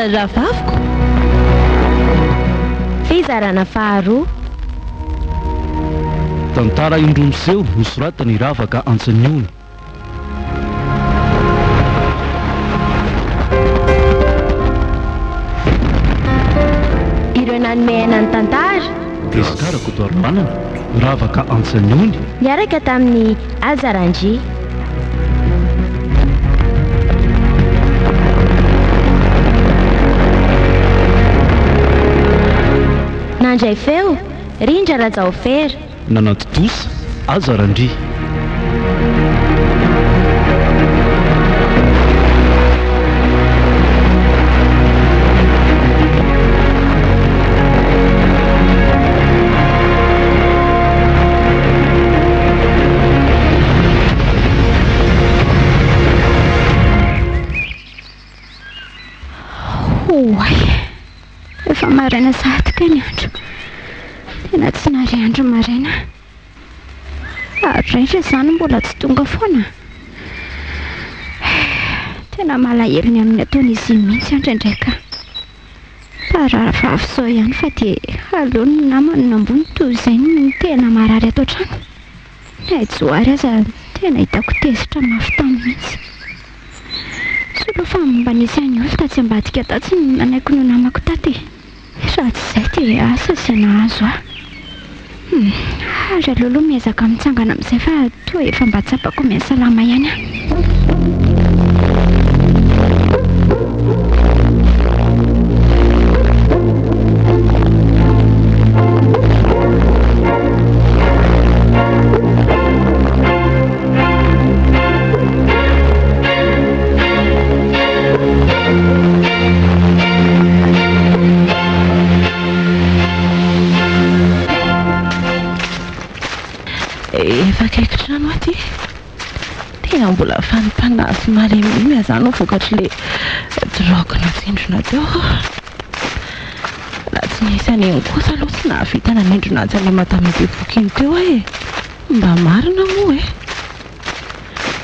rahavaviko fizarana faharoa tantara indromiseho nosoratany ravaka antsaniony ireo nanomeana ny tantara gasyrakoto manana ravaka antsaniony niaraka tamin'ny azarandry nandray feo rindra rajaofera nanatotosa azarandry efa maraina sahatka ny andro tena tsy nary andro maraina ary raitra izany mbola tsy tonga foana tena malahelo ny amin'ny ataon'izy mihitsy andraindraika rahavavy sao ihany fa dia aleo ny namany nambony toy izay ny tena marary ato trano naitsoary aza tena hitako tezitra mafy tany mihitsy solo fa mba nisy any olo tatsy ambadika tatsy ny nanaiko no namako taty raha tsy izay dia asa sy nahazo ary aleoloha miezaka mitsangana amin'izay fa toa efa mba tsapako mihasalama ihany efa kaiky trano aty tena mbola fanimpanasy malemy azany ho vokatry le drogue natsindrona teo raha tsy nisy aneny kosa aloha tsy nahavita nanendrona atsy ale matamety vokiny teo mba marina moa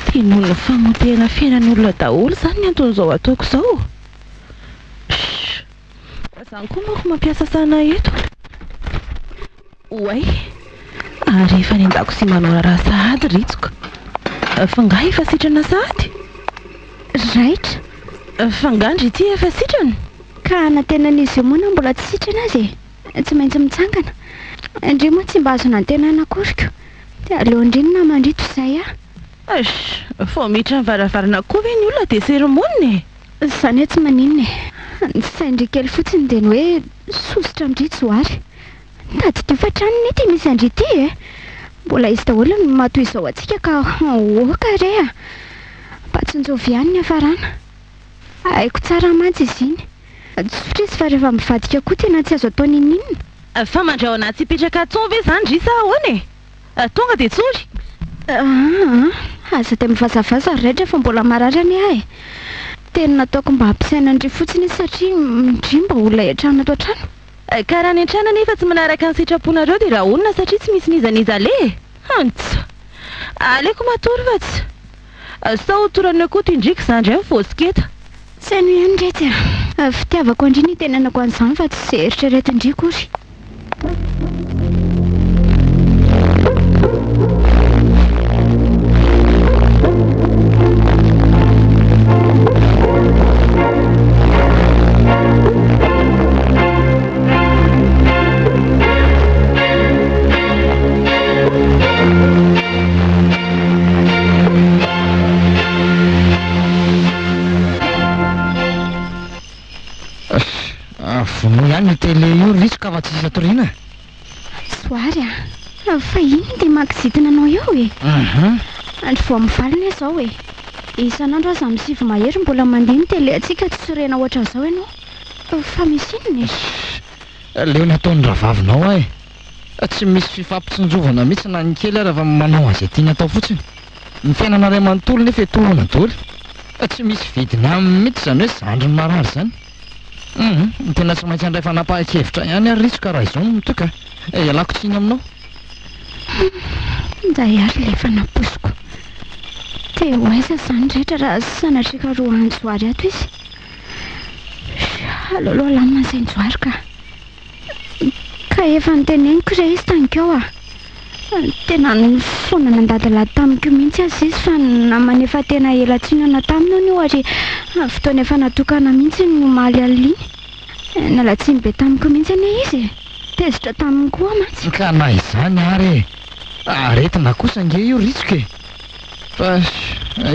tian'olona famotehana fiainan'olona daholo zany ny anton'izao ataoko izao zany koa mako mampiasa sana eto oay ary efa nendako sy manao raha sahady ritsoka fangah efa sitrana sahady raitra fangandry ity efa sitrana ka natenan'izy io moana mbola tsy sitrana azy tsy maintsy mitsangana indri moa tsy mba azo nantena nakoriko dia aleo indriny namandrito izay fo mitra nivaravarana koa hoe ny olona dia seremonina izany hoe tsy maninona ny saindry kely fotsiny dia ny hoe sositra amindritsoary tady tio fa tranony ety misy andrity mbola izy daholo no matoy izao atsika ka oka re mba tsynjovy ihany ny hafarana haiko tsara mantsy izy iny tsotra izy fa rehefa mivadika koa tena tsy azo atao nininona fa mandraona tsy hipetraka tsony ve zany ry sa ahoana tonga dia tsory aza dia mivazavaza ry raitra fa mbola marary any ahy tena nataoko mba hampisainandry fotsiny izy satria ndry mba olona hiatrano ato trano karaha ny an-trana nefa tsy manaraka ny sitraponareo dia raha olona satria tsy misy nizanizale hantsa aleko matory fa tsy sao torany akoto indrika zandry any vosiketa tsy haino ihany rety fitiavako andriny tenanako an'izany fa tsy izay eritreretindry kory vono ihany tele io risika fa tsisy atoriana soary fa iny dia makizidina anao eo andro voa mivalina izao isan'andro aza amin'ny sivy mahery mbola mandeha ny tele atsika tsy sorena ohatra an'izao ianao fa misy inona leo nataony rahavavinao tsy misy fifampitsinjovana mihitsy na ny kely raha fa manao an'izay tiany atao fotsiny ny fiainana ray manontolo nefa etohona doly tsy misy vidina mihitsy zany hoe zandry ny marary zany ny tena tsy maintsy andray fanapahan-kevitra ihany ary risika raha izao mitoka ialako tsiny aminao nday ary le efa naposiko dia ho aiza zany rehetra raha sanatrika roa andro zoary ato izy Aloloha lamina izay nijoary ka efa niteneniko izay izy tanikeo tena ny foana nandadilady tamiko mihitsy azy izy fa namana efa tena elatsinana taminy io ary fotoana efa natokana mihitsy no maly aliny nalatsiny be tamiko mihitsy ane izy tezitra taminy koa mantsy ka na izany ary aretina kosa nge io ritsika fa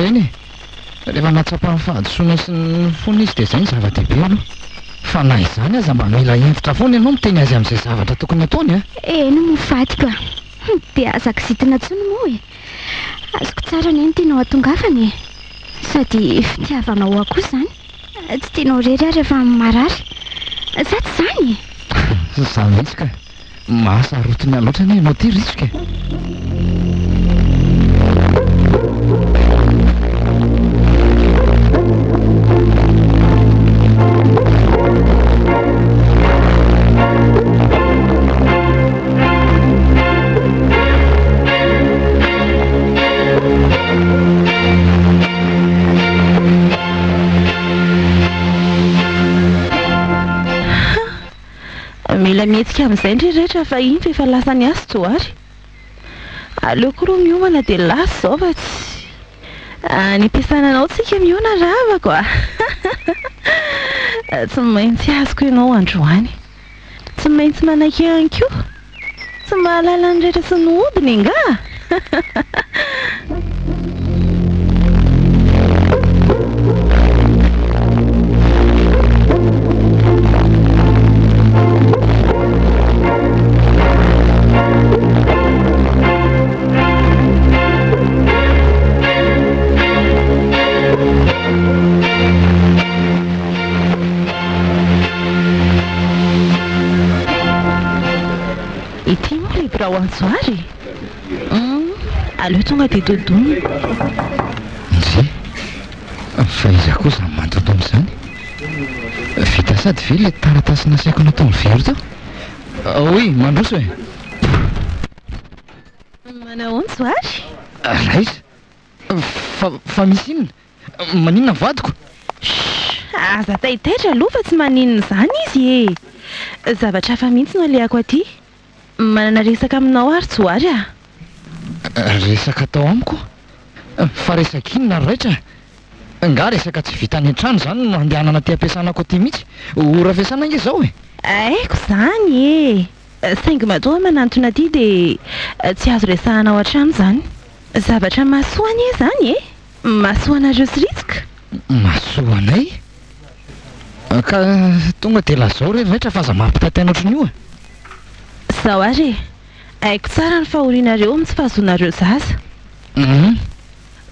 eny rehefa natsapany fahadosoana sy ny fona izy dia izay ny zava-dehibe aloha fa na izany aza mba mila hevitra foana ianao miteny azy amin'izay zavatra tokony ataony eny mofatika dia azako zitina tsony moa azoko tsara ny tianao atongafany sady fitiavanao akoho izany tsy tianao rery ary efa marary za tsy izany za mihitsy ka mahasarotiny aloatra ny ianao ty ritsika mila mihetsika amin'izay ndrerehetra fa iny fefa lasa ny asy joary aleoko roa miomana dia lasa zao fa tsy ny ampiasananao tsika miona ravako tsy maintsy azoko ianao androany tsy maintsy manaiky ihany koa tsy mahalala ny rehetra sy ny odiny nga ity moa libra ho anjoary aleo tonga dia dodonina nzy fa iza koa zany mandodo am'izany vita sady ve le taratasy nasaiko natao ny very tao oy mandroso e manao anjoary raha izy fa misy inona maninona vadiko aza taitaitra aloha fa tsy maninona izany izy zavatra hafa mihitsy no aleako aty manana resaka aminao ary joary resaka atao amiko fa resaka inona raitra nga resaka tsy vitany an-trano zany no andehanana ty ampiasanako aty mihitsy ora fiasana nge zao aiko zany saingy matoa manantona aty dia tsy azo resahanao an-trano zany zavatra mahasoany zany mahasoanareo sy ritsika mahasoanay ka tonga dia lazao rehetra fa aza mampitataina otrany io zao ary haiko tsara ny fahorianareo amin'ny tsy fahazoanareo zaza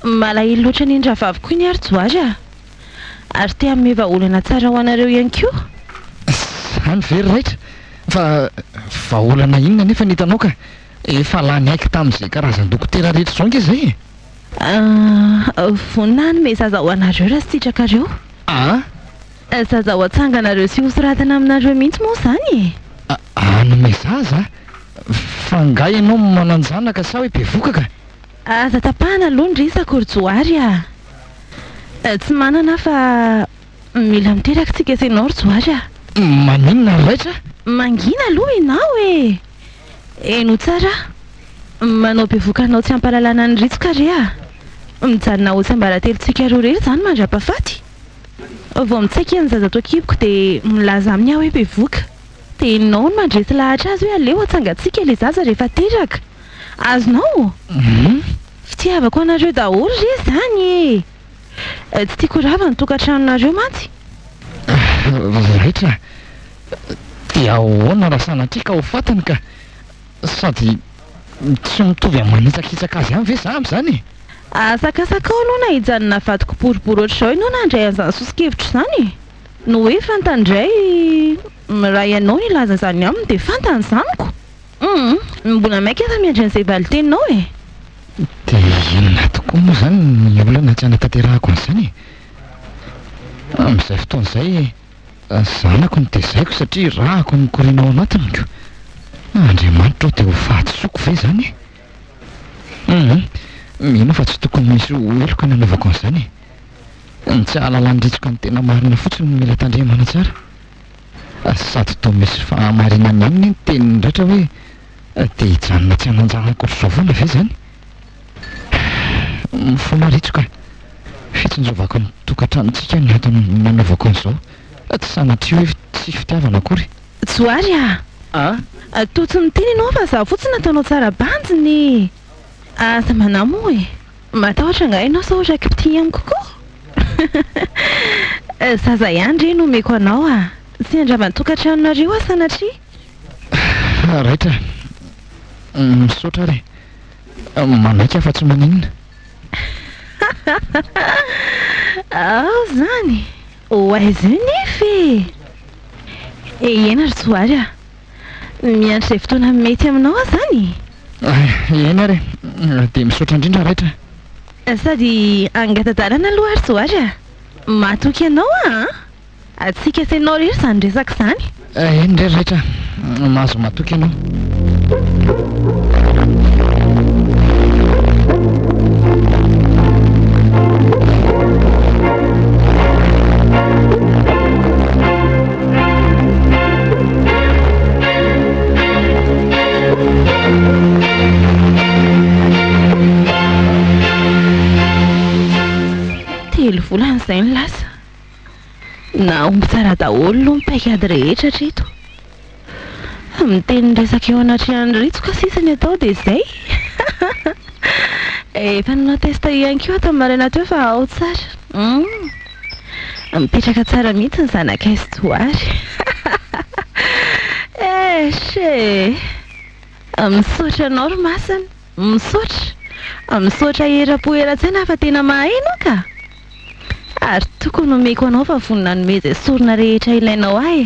malahelo loatra ny indravaviko iny ary joary ary te amin'ny vahaolana tsara ho anareo ihany koa zany very raitra fa vahaolana inona nefa ny hitanao ka efa lany aiky tamin'izay karazan-dokotera rehetra zao nge zay vonina nome zaza ho anareo raha sy sitrakareo zaza ho atsanganareo sy hosoratana aminareo mihitsy moa zany anome zaza fa nga ianao mananjanaka sa hoe be vokaka aza tapahana aloha ny resaka ry joary tsy manana fa mila miteraka tsika isanao ry joary maninona raitra mangina aloha ianao eno tsara manao be vokanao tsy hampalalana ny ritsika re mijanona ho tsy ambaratelontsika roa rery zany mandra-pahafaty vao mitsaika ny zaza toakiboko dia milaza amin'ny aho hoe be voka dia ianao no mandresy lahatra azy hoe aleo atsangatsika ilay zaza rehefa teraka azonao fitiavako anareo daholo re zany tsy tiako rava ny tokantranonareo mantsy raitra dia ahoana raha sanatrika ho fatany ka sady tsy mitovy amin'ny manitsakitsaka azy ihany ve za am'izany asakasakao aloha na hijanona vadiko boribory ohatr'izao ianao nandray an'izany sosikevitra izany no hoe fantandray raha ianao ny ilaza izany aminy dia fantany zaniko mbola maika fa miandry an'izay valiteninao dia inona tokoa moa zany ny olana tsy hanatanterahako an'izany amin'izay fotoana izay zanako no tezaiko satria rahako ny korinao anatiniko andriamanitra ao dia ho fahatsoko ve zany mino fa tsy tokony misy eloko nanaovako an'izany tsy ahalalany ritsika ny tena marina fotsiny mila tandremana tsara sady to misy fahamarinana aminy ny teniny indratra hoe dia hijanona tsy hanan-jana akory izao foana ve zany mifomaritsoka fitsinjovako ny tokantranontsika ny atony nanaovako an'izao tsy sanatria hoe tsy fitiavana akory tsoary to tsy miteny ianao fa za fotsiny nataonao tsara banjiny aza manamo e matahotra nga ianao sa ohatra kipiti amiko kokoa zaza ihany re no omeko anao tsy andravany tokantranonareo sanatria raitra misaotra re manaika fa tsy maninona ao zany oaizy io nefy ena ry tsoary miandry izay fotoana mety aminao zany ena re dia misaotra indrindra raitra sady angatadalana aloha ary tsoary matoky ianao atsika sainao rery zany resaka zany eny rery raitra mahazo matoky ianao telo volan'izay ny lasa na omby tsara daholo no mipaikady rehetra treto miteny resaka eo anatrehan'ny ritsoka sisany atao dia izay efa nanao testa ihany koa tamin'ny maraina teo fa ao tsara mipetraka tsara mihitsy ny zanakaizy tsoary eshe misaotra anao ry masana misaotra era-po era-tsaina fa tena maheno ka ary tokony omeko anao fa vonina nomeza izay sorona rehetra ilainao ahy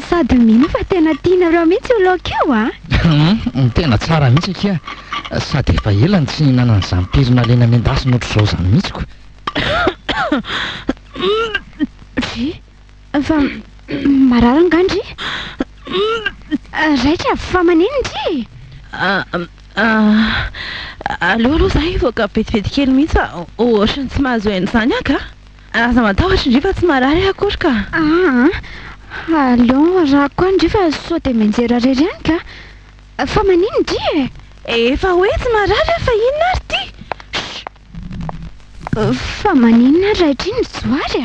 sady mino fa tena tiana raha mihitsy olo akeo tena tsara mihitsy akia sady efa elany tsy nanany izany pirina lena mendasina ohatr'izao zany mihitsiko fa mararangandry raitra fa manenondry aloha za ivoaka vetivety kely mihitsy fa ohatrany tsy mahazo hain'izany aka aza matahotra indri fa tsy marary akory ka allo raha koa ndry fa sao dia menjera rery ihany ka fa manenondry efa hoe tsy marary fa inona ary ty fa maninona raitra iny zoary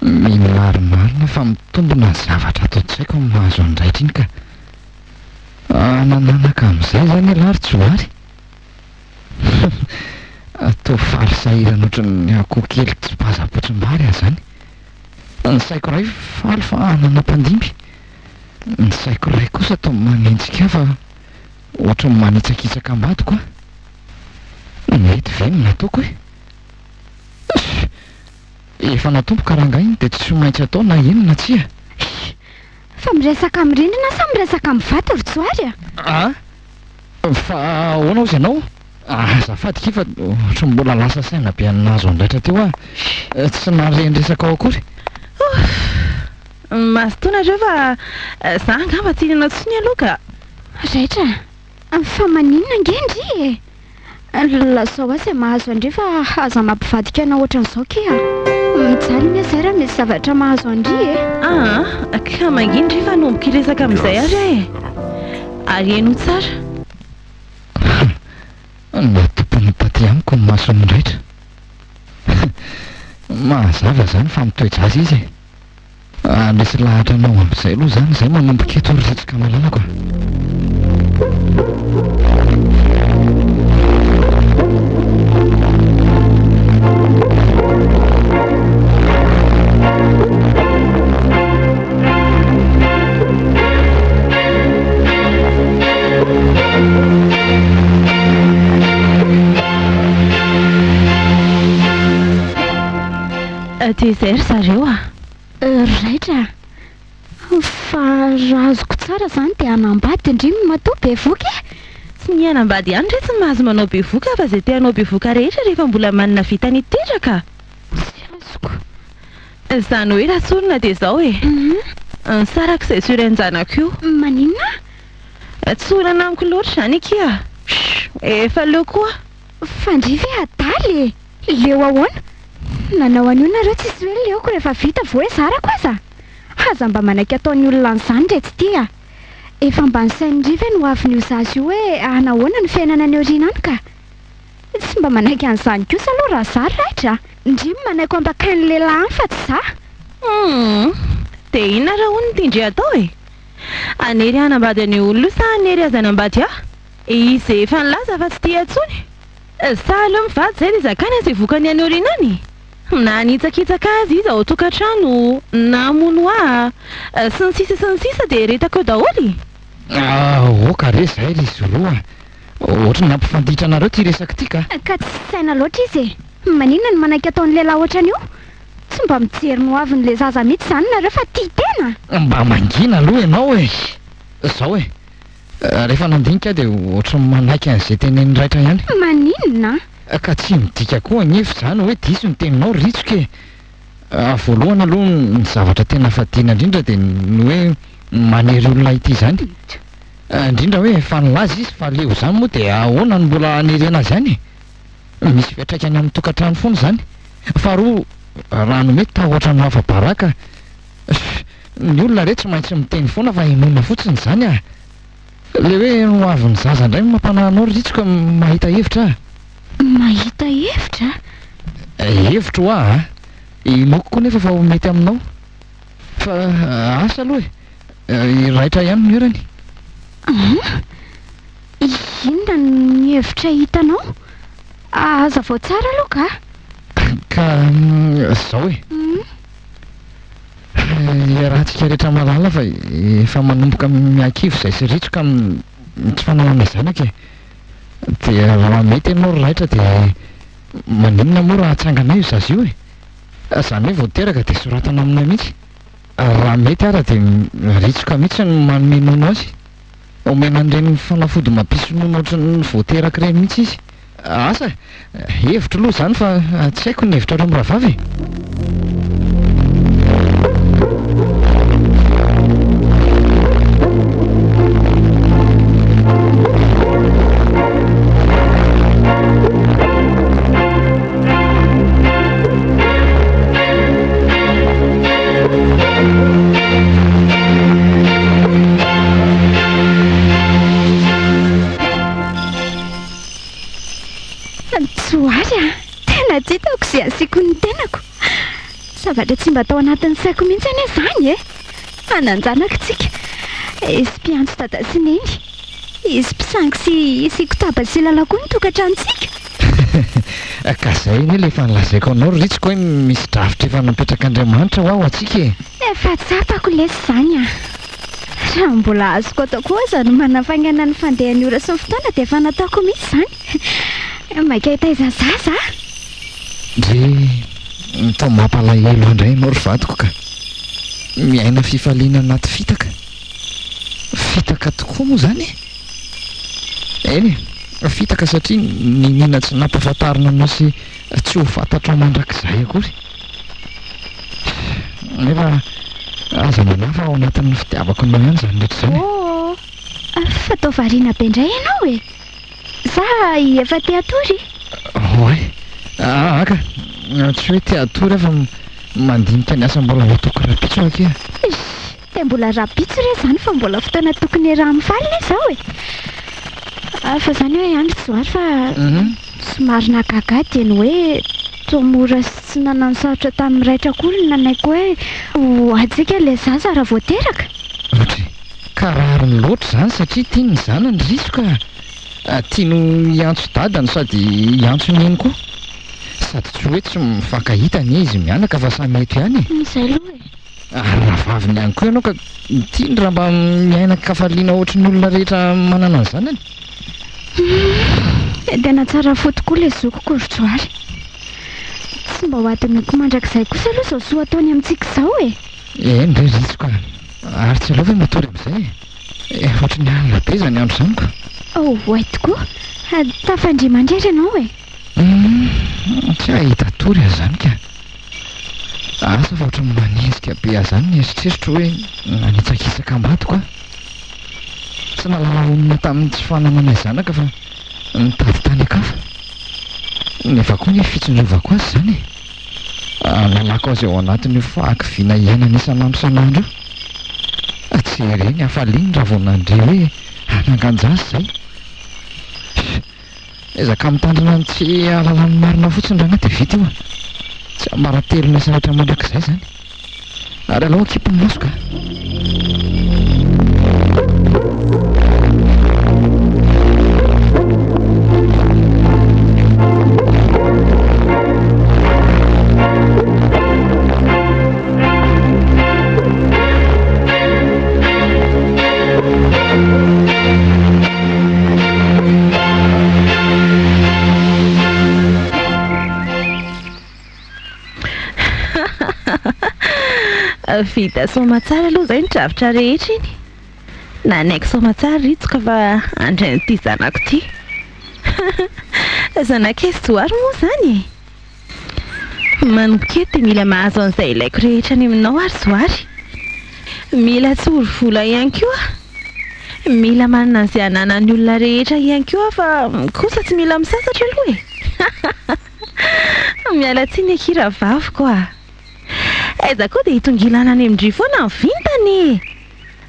mimaromarina fa mitombona ny zavatra atao tsy haiko ny mahazo any raitra iny ka nananaka amin'izay zany alary joary atao faly sahirana ohatrany akoho kely tsy pazapotsimbary azy zany ny saiko ray faly fa nanam-pandimby ny saiko ray kosa atao manenjika fa ohatra ny manitsakitsaka ambadiko mety ve ny nataoko efa natomboka rahanga iny dia tsy maintsy atao na inona tsia fa miresaka amin'ny rindrina sa miresaka amin'ny vata ry tsoary fa ahoana ozy ianao azafady ki fa ohatra mbola lasa saina be annazo andraitra teo tsy narendresaka ao akory masotoana reo fa za angamba tsy hinana tsony aloha ka raitra fa maninona ngendry lazao azy mahazo andry fa aza mampivadika anao ohatran'izao kea mijaly ny azay raha misy zavatra mahazo andry ka mangindry fa nomboka iresaka amin'izay ary ary eno tsara ny tompony taty amiko ny masony indraitra mahazava zany fa mitoetra azy izy andresy lahatra anao amin'izay aloha zany izay manomboka eto ritsika malalako dia izay ry zareo raitra fa raha azoko tsara zany dia hanambady indrimy matoa bevoka e. Tsy ny hanambady ihany re tsy mahazo manao bevoka fa izay te hanao bevoka rehetra rehefa mbola manana vitany teraka. Tsy azoko. Izany hoe raha tsorina dia izao e. Sarak'izay sorenjanako io. Maninona? Tsorana amiko loatra izany ikia. Efa leo koa. Fandrivy adaly e. Leo ahoana? Nanao an'io nareo tsisy hoe leoko rehefa vita vao hoe zarako aza. Aza mba manaiky ataon'ny olona an'izany re tsy tia. Efa mba nysain'ny riva no avin'io zazy io hoe anahoana ny fiainana ny aoriana any ka. Tsy mba manaiky an'izany kosa aloha raha zary raitra. Ndrimy manaiko ambakain'ny lehilahy any fa tsy za. Dia inona raha hono tindry atao e? Anery hanambady an'io olona sa anery aza hanambady aho? Izy efa nilaza fa tsy tia intsony. Sa aleo mivady izay dia zakany izay vokany any aoriana any. Na nitsakitsaka azy izy ao tokantrano, na mono sy ny sisa dia retako eo daholy. Oka re izay ry izy roa. Ohatry ny ampifanditra anareo ty resaka ty ka. Ka tsy saina loatra izy e. Maninona ny manaiky ataon'ny lehilahy ohatran'io? Tsy mba mijery no avin'le zaza mihitsy zany nareo fa tia tena. Mba mangina aloha ianao e. Zao e. Rehefa nandinika dia ohatry manaiky an'izay tenen'ny raitra ihany. Maninona? Ka tsy midika koa agnefy zany hoe diso ny teninao ritsoka e. Voalohany aloha ny zavatra tena fadiana indrindra dia ny hoe manery olona ity zany. Indrindra hoe efa nilaza izy fa leo zany moa dia ahoana no mbola hanerena azy ihany e. Misy fiatraikany amin'ny tokantrano foana zany. Faharoa raha no mety tahotra no hafa-baraka. Ny olona rehetra tsy maintsy miteny foana fa inona fotsiny zany a. Le hoe ho avin'ny zaza indray mampanahinao ritsoka mahita hevitra. Mahita hevitra? Hevitra ho a. Inoko koa nefa fa ho mety aminao. Fa asa aloha e. Raitra ihany ny orany. Inona ny hevitra hitanao? Aza vao tsara aloha ka? Ka zao e. Rahantsika rehetra malala fa efa manomboka miankivo izay sy ritsoka tsy fananana zanaka e. Dia raha mety ianao raitra dia maninona moa raha hatsanganay io zazy io e. Izany hoe vao teraka dia soratana aminay mihitsy. Raha mety ara dia ritsoka mihitsy no manome nono azy. Omena an'ireny fanafody mampisonono ohatry ny vao teraka ireny mihitsy izy. Asa hevitra aloha zany fa tsy haiko ny hevitra reo rahavavy e. Tena tsy hitako izay asiako ny tenako. Zavatra tsy mba atao anatin'ny saiko mihitsy anie zany e. Ananjanaka tsika. Izy mpiantso dada sy neny. Izy mpisangy sy isiko taba sy lalako ny tokantranontsika. Ka izay anie le efa nilazaiko anao ritsiko hoe misy drafitra efa napetraka Andriamanitra ho ao atsika e. Efa tsapako lesy zany a. Raha mbola azoko atao koa zany manafaingana ny fandehan'ny ora sy ny fotoana dia efa nataoko mihitsy zany. Maika taiza zaza? Dre tao mampalahelo andray ianao ry vadiko ka. Miaina fifaliana anaty fitaka. Fitaka tokoa moa zany e. Eny fitaka satria ninona tsy nampafantarina anao sy tsy ho fantatrao mandrakizay akory. Nefa aza manafa ao anatin'ny fitiavako anao ihany zany rehetra zany. Fatao variana be indray ianao e. Sa efa te atory? Oe. Aka. Tsy hoe te atory fa mandinika ny asa mbola atoko rapitso akia. Te mbola rapitso re zany fa mbola fotoana tokony raha mifalina izao e. Fa zany hoe andro tsy zoary fa somary nagaga dia ny hoe tomora sy nanano sarotra tamin'ny raitra koa ny nanaiko hoe ho atsika le zaza raha vao teraka. Ohatry karary loatra zany satria tiany ny zanany risoka. Tiano hiantso dadany sady hiantso ny eny koa. Sady tsy hoe tsy mifankahita ny izy mianaka fa samy eto ihany e. Izay aloha e. Rahavaviny ihany koa ianao ka tiany raha mba miaina kafaliana ohatry ny olona rehetra manana ny zanany. Tena tsara fo tokoa le zokoko ry Joary. Tsy mba ho atiniko mandrakizay kosa aloha zao soa ataony amintsika izao e. Eny re ritsoka. ary tsy alao ve matory am'izay ohatrany alina be zany andro zany ka Ay tokoa tafandry mandrera ianao e tsy ahita tory azy zany ka asa fa ohatrany manezika be azy zany nieritreritro hoe nanitsakisaka ambato ka tsy nalalaonina tamin'ny tsy fanananay zanaka fa nitady tany akafa nefa koa ny fitsindrovako azy zany lalako azy ao anatin'io fahakiviana iainana isan'andro san'andro io tsy reny hafaliany raha vao nandre hoe nanganjasy zay ezaka mitandrina ny tsy alalany marina fotsiny raha anaty vita io a tsy amaratelo sa rehetra mandrakizay zany ary aloha kipony maso ka vita soma tsara aloha zay nidravitra rehetra iny nanaiko soma tsara ritsoka fa andrain'ity zanako ty zanak'esy joary moa zany manomboketo dia mila mahazo an'izay ilaiko rehetra ny aminao ary zoary mila tsy horovola ihany koa mila manana an'izay ananan'ny olona rehetra ihany koa fa kosa tsy mila misasatra aloha e miala tsiny akira vavy koa aiza koa dia hitongilana any amindry foana ny vintany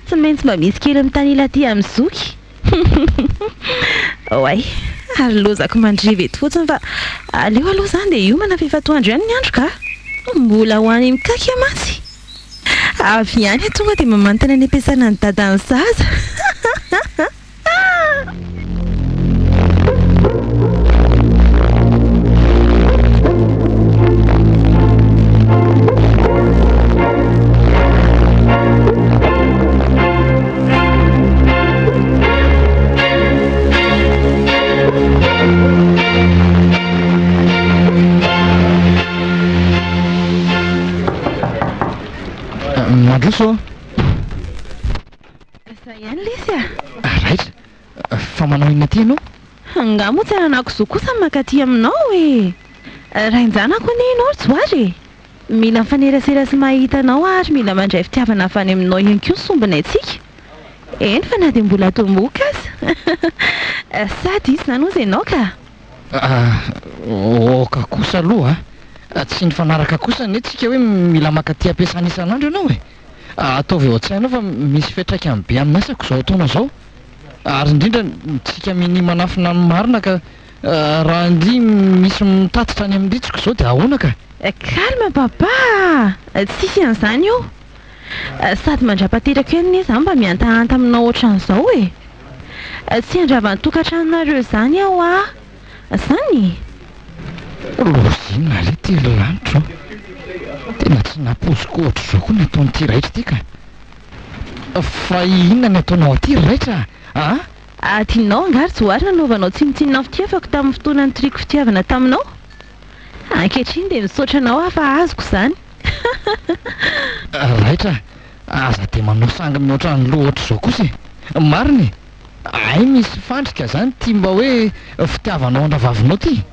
tsy maintsy mba misy kely mitanila ty amin'ny zoky oay ary lozako mandriva eto fotsiny fa aleo aloha zany dia iomana fefatoandro ihany ny andro ka mbola ho any mikaka masy avy ihany tonga dia mamantana ny ampiasana ny dadan'ny zaza mandroso za ihany lesy raitra fa manao inona ty ianao nga moa tsy ananako zo kosa makaty aminao e rainjanako ny ianao joary mila mifanerasera sy mahita anao ary mila mandray fitiavana avy any aminao ihany koa sombina antsika eny fa na dia mbola tomboka azy sady izy zany ozy ianao ka oka kosa aloha tsy nifanaraka kosa ny tsika hoe mila makaty ampiasana isan'andro ianao e ataovy eo an-tsainao fa misy fiatraikany be amin'ny asako zao taona zao ary indrindra tsika miny manafina ny marina ka raha ndry misy mitatitra any amin'ny ritsoko zao dia ahoana ka calme papa tsisy an'izany io sady mandra-pateraka eo ny zany mba miantahanta aminao ohatran'izao e tsy andravany tokantranonareo zany aho zany lozinona le telo lanitro tena tsy napoziko ohatra zao koa ny ataonyity raitra ty ka fa inona ny ataonao aty raitra tianao angary joary nanaovanao tsinotsinona fitiavako tamin'ny fotoana ny triko fitiavana taminao ankehitriny dia misaotra anao afa azoko zany raitra aza dia manao sanga mihoatra ny loha ohatra zao kosa e mariny ay misy fandrika zany tia mba hoe fitiavanao andravavinao ty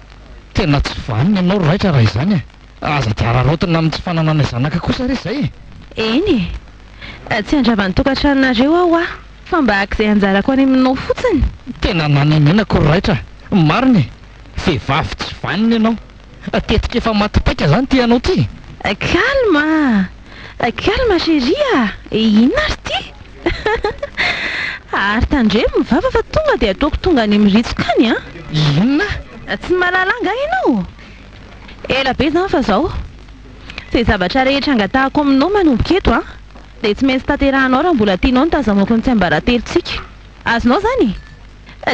tena tsy vaniny ianao raitra raha izany aza dia ararotina amin'ny tsy fananana zanaka kosa re zay eny tsy andravany tokantranonareo aho fa mba ak'izay anjarako any aminao fotsiny tena nanenenako raitra mariny vehivavy tsy vaniny ianao tetika efa matipaika zany ty ianao ty calme chéria inona ary ty ary tandremo mivava fa tonga dia ataoko tonga any miritsoka any inona tsy malalanga ianao ela be zany fa zao zay zavatra rehetra angatahako aminao manomboka eto dia tsy maintsy tanterahanao raha mbola tianao nitazamako ny tsy ambaratelontsika azonao zany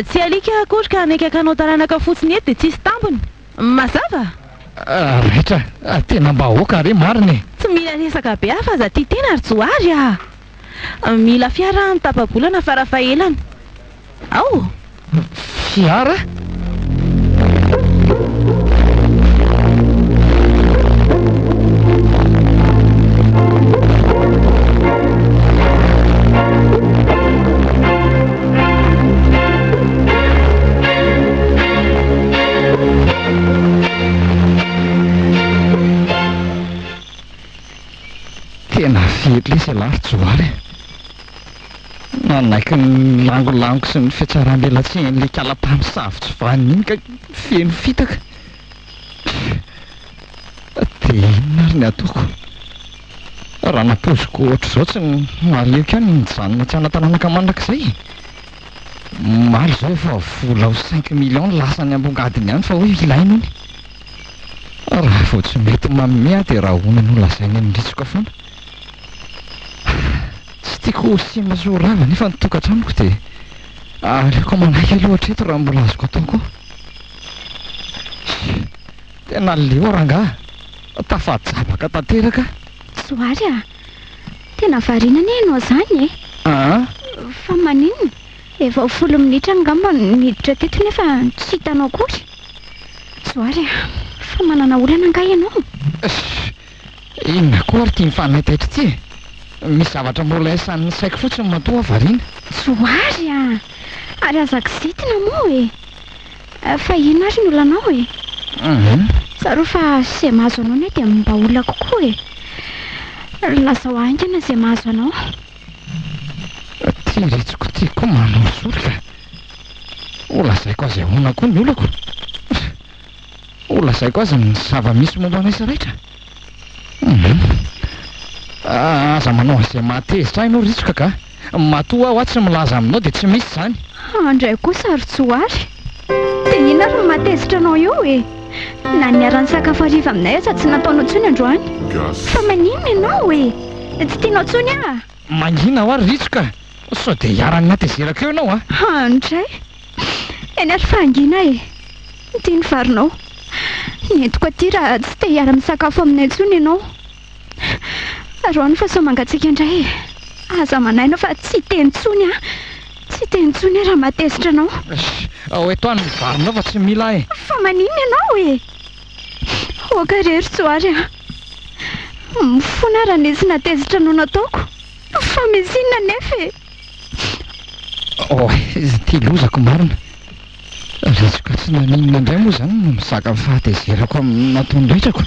tsy alika akory ka anaikakanao taranaka fotsiny eto dia tsisy tambony mazava raitra tena mba hoaka re mariny tsy mila resaka be afa za ty tena ry joary mila fiara ny tapabolana farafahelany ao fiara Lavitra zoary nanaiky ny langolango sy ny fiatsaram-belatsin'le kalapamosavitra vaniny ka feno fitaka dia inona ary ny ataoko raha napoziko ohatr' izao tsy maleoko ihany nijanona tsy anatananaka mandrak'izay maro zao efa vola ho 5 millions lasa ny ambongadiny ihany fa hoe ilaina ony raha vao tsy mety mamea dia raha honany ho lazainy andritsoka foana tsy tiako sy masorava nefa nitokantranoko dia aleoko manaiky aloha hatreto raha mbola azoko ataoko tena leo rangaha tafajabaka tanteraka Soary tena varinana ianao zany fa maninona efa 10 minitra angamba niditra teto nefa tsy hitanao akory Soary fa manana olana anga ianao inona koa ary tia mifanetaitra ty misy zavatra mbola esan'ny saiko fotsiny matoa variana Soary ary azaka zitina moa fa ino ary ny olanao Zaro fa zay mahazo anao ne dia mba olona kokoa lazao aingana zay mahazo anao ty ritsiko ty koa manao solika olazaiko azy ahona koa ny olako olazaiko azy ny zava-misy momba anay sy raitra aza manao an'izay mahatezitra ianao ritsoka ka matoa aho tsy milaza aminao dia tsy misy zany andray kosa ary Soary dia ina ary mahatezitra anao io na niara-ny sakafo hariva aminay aza tsy nataonao tsony androany fa maninona ianao tsy tianao tsony mangina ho ary ritsoka sao dia hiarany natezeraka eo ianao andray eny ary fangina tia ny varinao nentiko aty raha tsy te hiara-misakafo aminay tsony ianao aroany fa sao mangatsika indray aza manaina fa tsy teny tsony tsy teny tsony raha mahatezitra anao eto any mivarinao fa tsy mila fa maninona ianao okarery Soary mifona raha nisy natezitra anao nataoko fa mizinona nefa ty lozako marina ritsoka tsy naninona indray moa zany no mizaka fahatezerako amin'ny nataondraitrako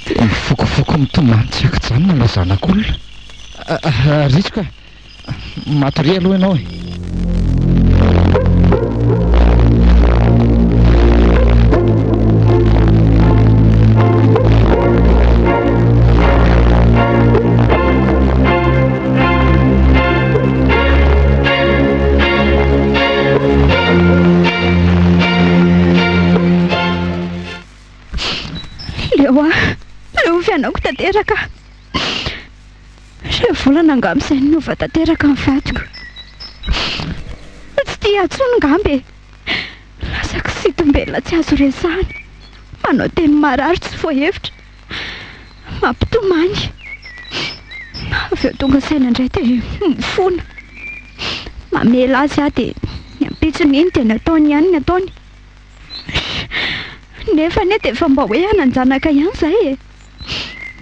dia mifokofoko mitomany tsy ako zany no lazanak'olona ritsoka matoria aloha ianao leo fianako tanteraka re volana angambizay nova tanteraka ny vatiko tsy tia atsony ngambe lasaka sitombelona tsy azo resahany manao teny marary tsy voahevitra mampitomany avy eo tonga saina indray dia mifona mamela azy dia ny ampitsony iny dia nataony ihany ny ataony nefa ne dia efa mba hoe hananjanaka ihany zay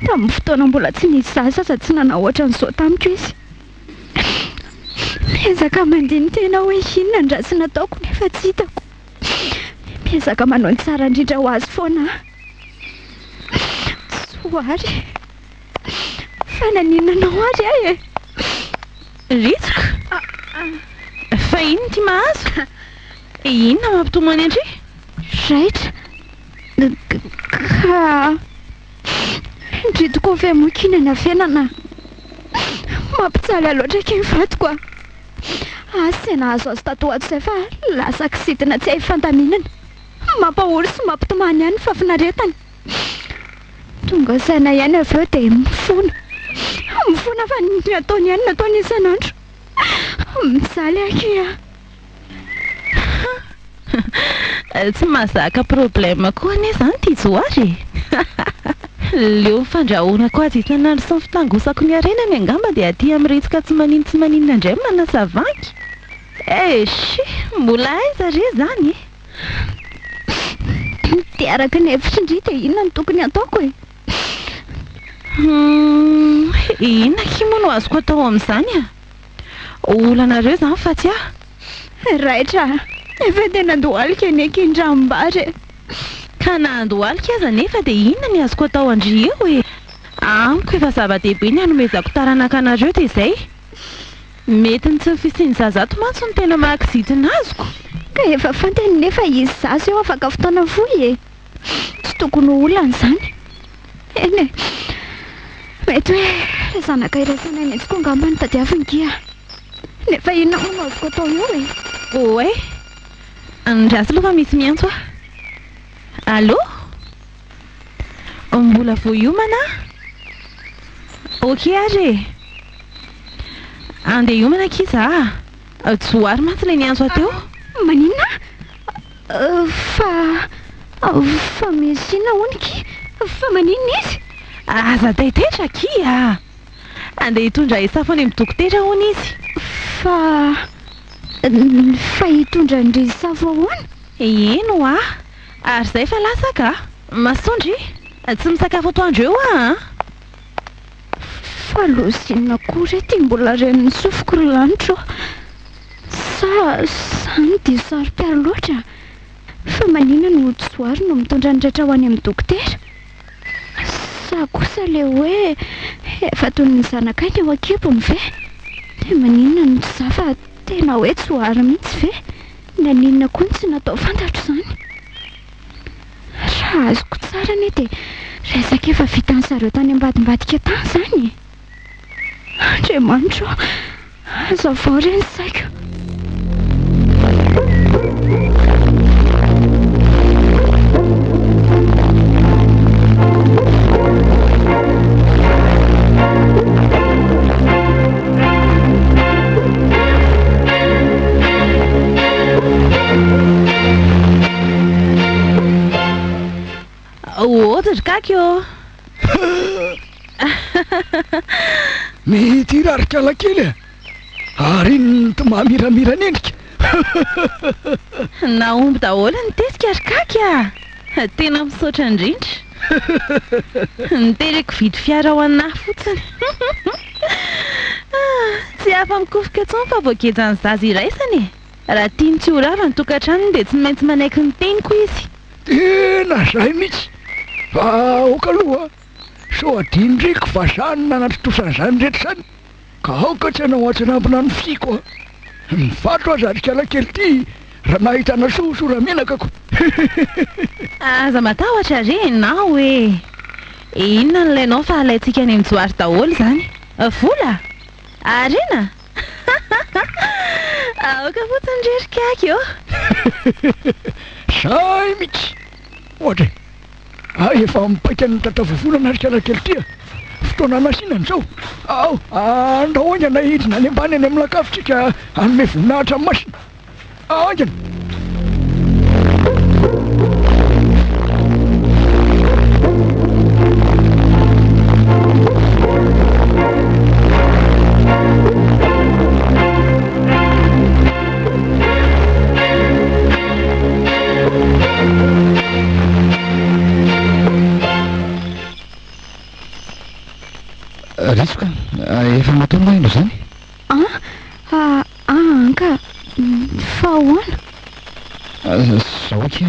tamin'ny fotoana mbola tsy nisy zaza aza tsy nanao ohatran'izao tamiko izy miezaka mandiny tena hoe inona ny ratsy nataoko nefa tsy hitako miezaka manao ny tsara indrindra ho azy foana Soary fa naninanao ary ritsoka fa ino ty mahazo inona mampitomany andry raitra ka ndritiko avy amokina ny afianana mampitsaly aloatra keny vatiko sy nahazo azy tatoato izay fa lasa kisidina tsy hay fandaminana mampahory sy mampitomany ihany fafinaretany tonga saina ihany avy eo dia mifona fa ny ataony ihany nataony isanandro mijaly aky tsy mahazaka problema koa ane zany ty Soary leo fandrahoana azy isanandro sy fitangosako ny arenany angamba dia aty amin'ny ritsoka tsy maninona indray manasa vanky mbola aiza re zany dia araka ny hevitra indry dia inona ny tokony ataoko inona kimo no azoko atao amin'izany olanareo zany fa tsy raitra efa tena andohalika eny ekin-dranom-bary ka nandohalika aza nefa dia inona ny azoko atao andry eo amiko efa zava-dehibe ny hanomezako taranaka anareo dia izay. Mety ny tsy fisiany zazato mantsy ny tena mahakizitina azoko. Ka efa fantany nefa izy zaza eo afaka fotoana fohy e. Tsy tokony olana izany. Eny e. Mety hoe zanaka iraisana eny etsiko angamba ny tadiaviny kia. Nefa inona moa azoko atao eo e. Oe. Andraso aloha fa misy miantso a. Allô? Mbola vao hiomana? Okey ary. Andeha hiomana kiza. Tsoary mantsy ilay niantso ateo. Maninona? Fa misy inona honiky? Fa maninona izy? Aza taitaitra kia. Andeha hitondra isafony amin'ny dokotera hono izy. Fa hitondra ndry safo ahoana? Eno a. Ary zay fa lasaka. Masondry. Tsy misakafo atoandro eo a. Fa lozinina kory ty mbola reniny sofiko ry lanitra. Sany dia sarom-piaro loatra. Fa maninona no tsoary no mitondra ndratra ho any amin'ny dokotera? Sa kosa le hoe efa toy ny zanakainy eo akibony ve? Dia maninona no tsy za fa tena hoe tsoary mihitsy ve? Naninona koa ny tsy natao fantatro izany? Raha azoko tsara anie dia resaka efa vitan'ny zareo tany ambadimbadika tany izany. Andriamanitra, aza vao ireny saika. Outro kakio. Mety rarika kely ary ny mamiramira endrika. Naomby daholo ny tesika ary kakya. Tena misaotra indrindra. Nitereko vidy fiara ho anahy fotsiny. Tsy afa-mikofoka intsony fa voagejan'ny zaza iraisany. Raha tiany tsy ho rava ny tokantranony dia tsy maintsy manaiky ny teniko izy. Tena zay mihitsy. Fa oka aloha so adiny ndraiky vazany nanatrotrosan'izany rehetra izany ka aoka tsy hanao atsanambina ny fiko a. Mifatro aza ary kely ty raha nahitana sora menakako. Aza matahotra re nao e. Inona no ilainao fa alaitsika any amin'ny joary daholo izany? Vola? Arena? Aoka fotsiny rery kaky eo. Zay mihitsy. Ohatra efa mipaika ny tatavavonana ary kely ty a. Fotoana anasinana zao. Andao angana hidina any ambany any amin'ny lakafotsika anome voninahitra amin'ny masina. Angana. Risoka, efa matoa indro izany? Anka, fa ahoana? Zao aky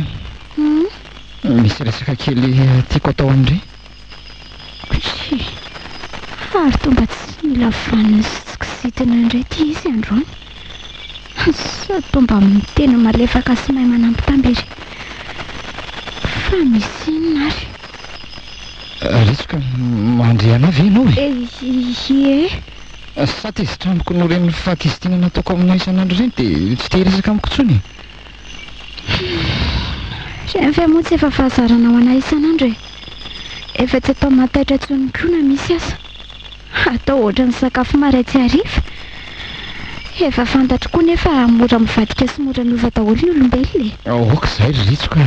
misy resaka kely tiako atao amindray. Ary tomba tsy mila vaniny sy kisitina indray ty izy androany. Sa tomba miteny malefaka sy mahay manampy tambery. Fa misy inona ary? Risoka, mandre ana ve ianao e? Ie. Sa tezitra amiko no reny fahakizitina nataoko aminao isan'andro ireny dia tsy te resaka amiko intsony. Rehefa moa tsy efa fahazarana ho anahy isan'andro e. Efa tsy atao mataitra intsony koa na misy aza. Atao ohatran'ny sakafo maraina tsy hariva. Efa fantatro koa nefa mora mivadika sy mora miova daholo ny olombelona e. Oka izay ry Risoka.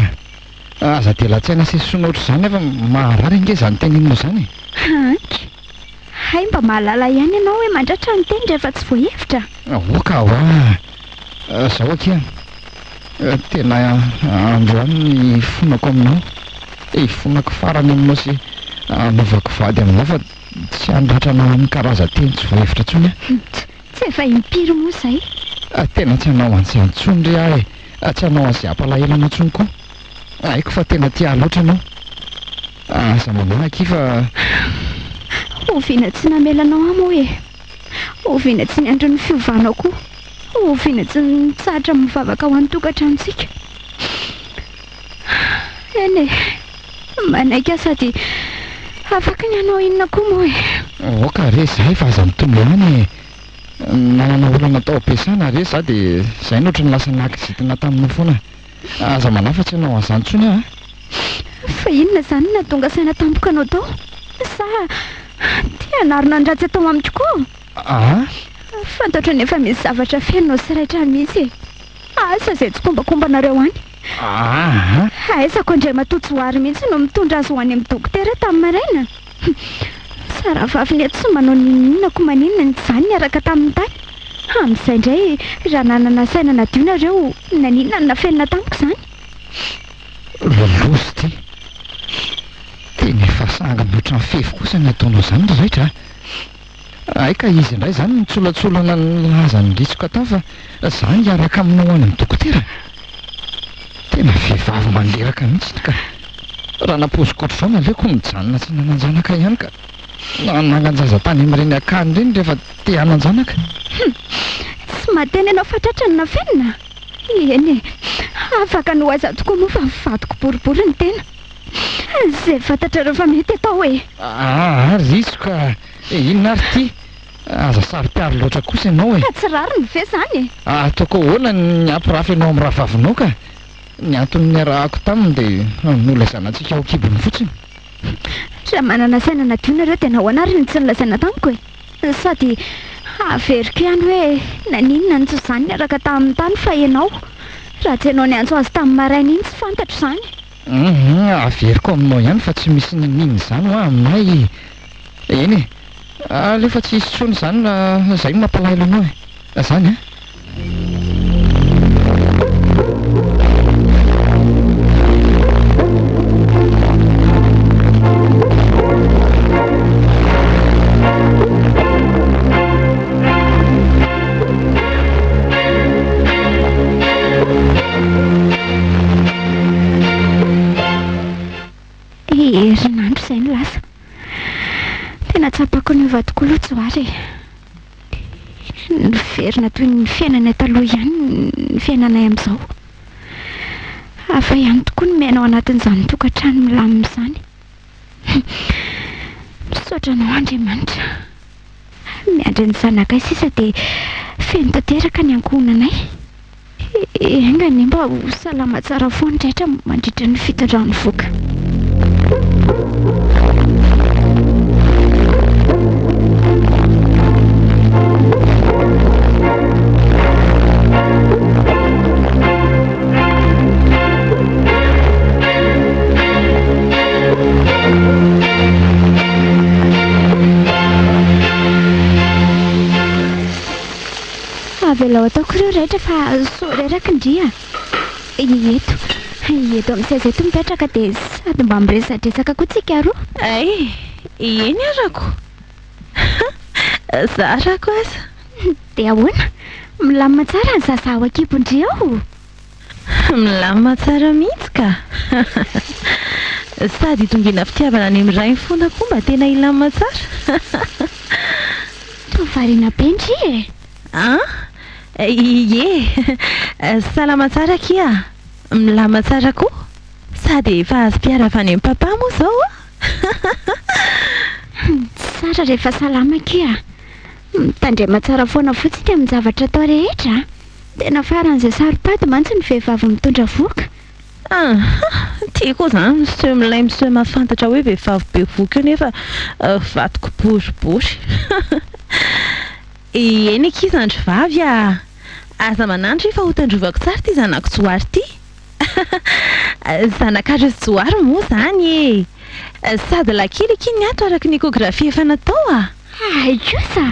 Aza dia latsaina sy sonotro izany efa maharary ange izany teninao izany. Anky. Hay mba mahalala ihany ianao hoe mandratra ny teny rehefa tsy voahevitra. Oka hoa. Zao aky tena androany ny fonako aminao. Fonako farany aminao sy anaovako vady aminao fa tsy andratranao amin'ny karaza-teny tsy voahevitra intsony a. Tsy efa impiry moa izay. Tena tsy hanao an'izay intsony re ahy. Tsy hanao an'izay ampalahelo intsony koa. Haiko fa tena tia loatra ianao. Aza mamoana aky fa oviana tsy namelanao amo hoe oviana tsy niandro ny fiovanao koa oviana tsy nitsahatra mivavaka ho an-tokantranontsika eny manaiky sady afaka ny anao inona koa moa hoe oka re zay fa aza mitomboany nanana olana tao ampiasana re za dia izay no ohatra ny lasa nakizitina taminao foana aza manafatsy ianao an'izany a fa inona izany na tonga saina tampoka anao tao sa tia narina andratsy atao amiko koa fantatra ny efa misy zavatra fiainao sy raitra mihitsy asa izay tsy kombakombanareo any aisako andray matotsy hoary mihitsy no mitondra azy ho any amin'ny dokotera tamin'ny maraina tsara vavy ny tsy manao ninonako maninona ny izany niaraka tamin'ny tany amin'izay indray raha nanana saina nadio nareo naninona ny nafenina tamiko izany lolozy ty tena efa sanga mihoatra ny fefy kosa ny ataonao izany raitra aika izy indray izany mitsolatsolana ny lazany ritsika tao fa izany hiaraka aminao any amin'ny dokotera tena vehivavy manderaka mihitsy ka raha nampoziko ohatr'izao naleoko mijanona tsy nananjanaka ihany ka nananganjaza-tany amin'ireny akany ireny rehefa te hananjanaka tsy mateny ianao fatratra ny nafenina eny afaka no aza tokoa moa fa vadiko boribory ny tena izay fantatra rehefa mety atao hoe risoka inona ary ty aza sary-piary loatra kosa ianao tsy rary ny ve zany ataoko ahoana ny ampirafy ianao amin'ny rahavavinao ka ny antony arahako taminy dia nolazanantsika ao kibony fotsiny raha manana saina nadio nareo dia nahoana ny tsy nilazaina tamiko sady averiko ihany hoe naninona ny tsy izany niaraka tamin'ny tany fa ianao raha tsy ianao ny antso azy tamin'ny maraina iny tsy fantatro izany averiko aminao ihany fa tsy misy ninina izany ho aminay eny alefa tsy hisy tsony izany izay mampalailo anao izany herinandro izay ny lasa tena tsapako ny vadiko lotsy hoary nyverina toy ny fiainana taloha ihany ny fiainanay amin'izao hafa ihany tokoa ny miainao anatin'izany tokantrano milamina izany misaotra anao Andriamanitra miandry ny zanakay sisa dia feno tanteraka ny ankohonanay engany mba ho salama tsara foana rehetra mandritra ny fitondrany voka avelao ataoko ireo rehetra fa so reraka indria eto amin'izay zay to mipetraka dia sady mba miresadresaka koa tsika roa eny arako zarako aza dia ahoana milamina tsara ny zazaho akibondria ao milamina tsara mihitsy ka sady tongina fitiavana any amin'ny rainy foana koa mba tena ilamina tsara tovariana be ndri ie salama tsara kia milamina tsara koa sady efa azo mpiarava any amin'ny papa moa izao tsara rehefa salama kia mitandrema tsara foana fotsiny amin'ny zavatra atao rehetra tena faran'izay saropady mantsy ny vehivavy mitondra voka tia koa izany miseho milay miseho mahafantatra hoe vehivavy be voka io nefa vadiko boribory eny akiza andry vavy aza manandry fa ho tandrovako tsara ty zanako tsoary ty zanak'andro sy tsoary moa izany sady lakily kiny ny ato araka ny ekografia efa natao kosa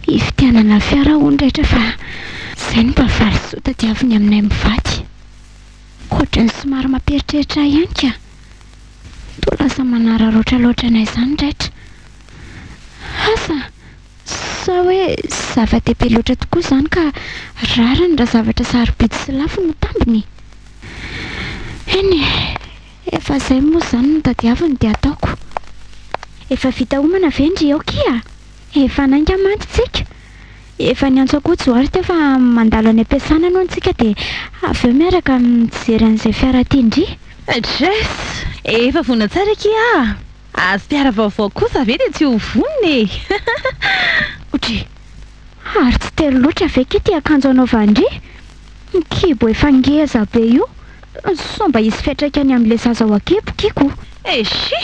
ifitianana fiarahoany rehetra fa izay no mba valy sota diaviny aminay mivady koatra ohatrany somary mamperitreritra ihany ka. Toa lasa manararoatra loatra anay izany rehetra. Asa sa hoe zava-dehibe loatra tokoa izany ka rariny raha zavatra sarobidy sy lafo no tambiny. Eny, efa izay moa izany no tadiaviny dia ataoko. Efa vita homana ve ndry eo kia? Efa nainga manty tsika. Efa niantso akoho Joary teo fa mandalo any am-piasana noho antsika dia avy eo miaraka mijery an'izay fiara ty ndry. Dres, efa vona tsara kia. Azo fiara vaovao kosa ve dia tsy ho vonona e. Otry, ary tsy telo loatra ve ke ty akanjo anaovandry? Kibo efa ngeza be io. Somba izy fiatraikany amin'ilay zaza ao ankebo kiko. Eshi,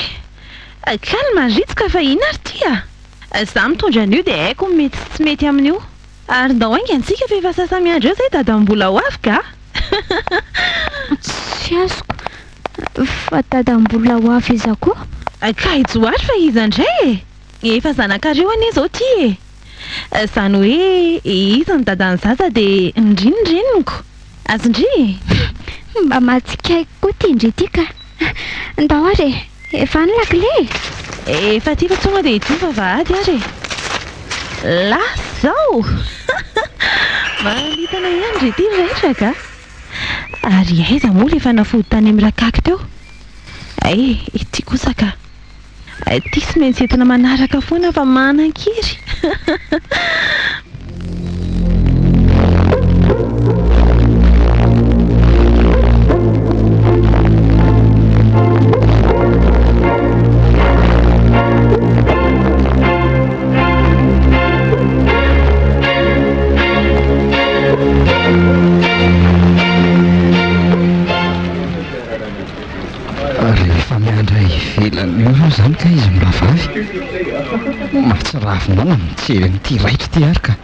kalma ritsika fa ina ary tia. Zaho mitondra an'io dia haiko mety sy tsy mety amin'io. Ary ndao aingantsika fa efa sasamiandro eo izay dadam-bola ho avy ka. Tsy azoko. Fa dadam-bola ho avy izy akoho? Ka Joary fa izy andray e. Efa zanakareo anie izao ty e. Izany hoe izy ny dadan'ny zaza dia ndrinindriniko. Azondry? Mba matsikaiko koa ty ndry ty ka. Ndao ary efa ny lakile. Efa ty fa tsonga dia ity vavahady ary. La zao. Malitana ihany ndry ty rehetra ka. Ary aiza moa rehefa nafody tany amin'ny rakaka teo. Ity kosa ka. Ty sy maintsy entina manaraka foana fa manan-kiry. Rehefa miandra ivelany eo izany ka izy miravavy. Mahatsiravina mijery an'ity raitra ty ary ka.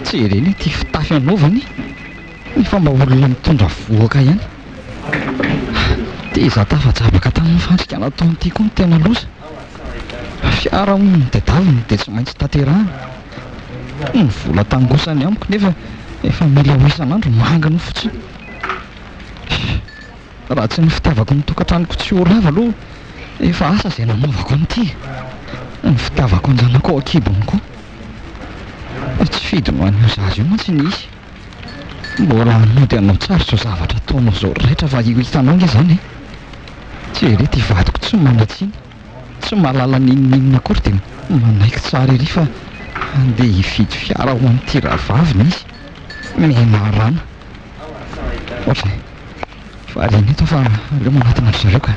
Jery eny ty fitafy anaovany. Nefa mba olona mitondra voaka ihany. Dia izaho tafajabaka tamin'ny fandrika nataon'ity koa ny tena loza. Fiara ny tedaviny dia tsy maintsy tanterahana. Ny vola tangosany amiko nefa efa mila ho isan'andro mangana fotsiny. Raha tsy ny fitavako ny tokantranoko tsy ho lava aloha efa asa izay nanaovako an'ity. Ny fitavako anjanako ao ankibony koa. Tsy fidy no an'io zaza io mantsy ny izy. Mbola mody anao tsara izao zavatra ataonao izao rehetra fa io hitanao nge izany e. Jery ty vadiko tsy manatsiny. Tsy mahalala ninninina akory dia manaiky tsara ery fa andeha hividy fiara ho an'ity rahavaviny izy. Mena rana. Ohatry fa reny eto fa aleo manatina ry zareo ka.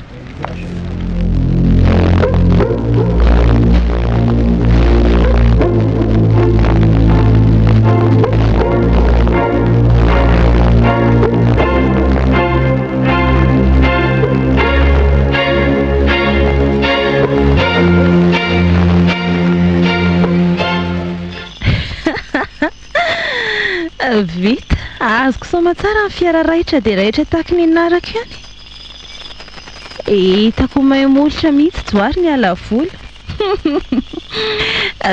Vita, azoko soma tsara ny fiara raitra dia raitra tahaka ny naraka ihany. Hitako mahay-molotra mihitsy Joary ny ala vola.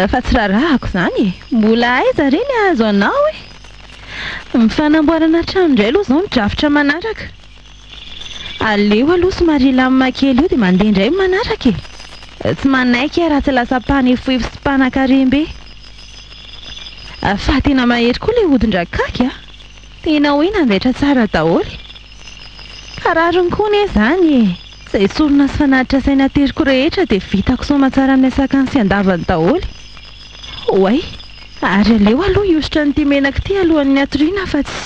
Fa tsy rarahako izany e. Mbola aiza reny azo anao e. Mifanamboarana trano indray aloha izao midrafitra manaraka. Aleo aloha somary lamina kely io dia mandeha indray manaraka e. Tsy manaiky raha tsy lasa panefoefo sy mpanan-karembe. Fa tena mahery koa ilay hodin-drakaka. Tena hoe nandaitra tsara daholo. Kararony koa ne izany e. Izay sorona sy fanatitra saina teriko rehetra dia vitako soma tsara amin'ny asakany sy andavany daholo. Oay, ary aleo aloha hiositra n'ity menaka ity alohan'ny atoriana fa tsy.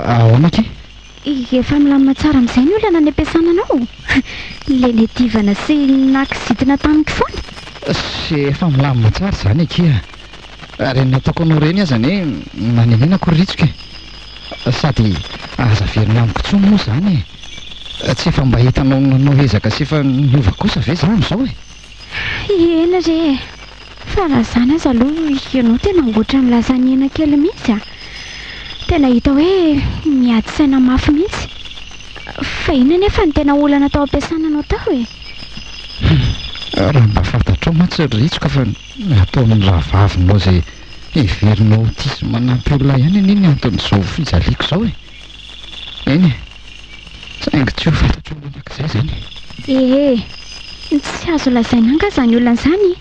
Ahoana ke? Efa milamina tsara amin'izay ny olana any am-piasana anao. Ilay nedivana sy nakizitina tamiko foana. Sy efa milamina tsara izany akia. Ary nataoko anao ireny aza ne nanenenako ritsoka. Sady aza verina amiko tsony moa izany e. Tsy efa mba hitanao nanao ezaka sy efa niova kosa ve izany amin'izao e? ena re fa raha zany aza aloha ianao tena angoatra ny lasaniana kely mihitsy a tena hita hoe miady saina mafy mihitsy fa ina nefa ny tena olana tao ampiasananao tao e raha mba fantatrao matsy ritsoka fa ataon'ny rahavavinao izay heverinao tia sy manampy olona ihany aniny anton'izao fijaliako izao e eny saingy tsy ho fantatro olonak'izay zany tsy azo lazaina anga zany olon'izany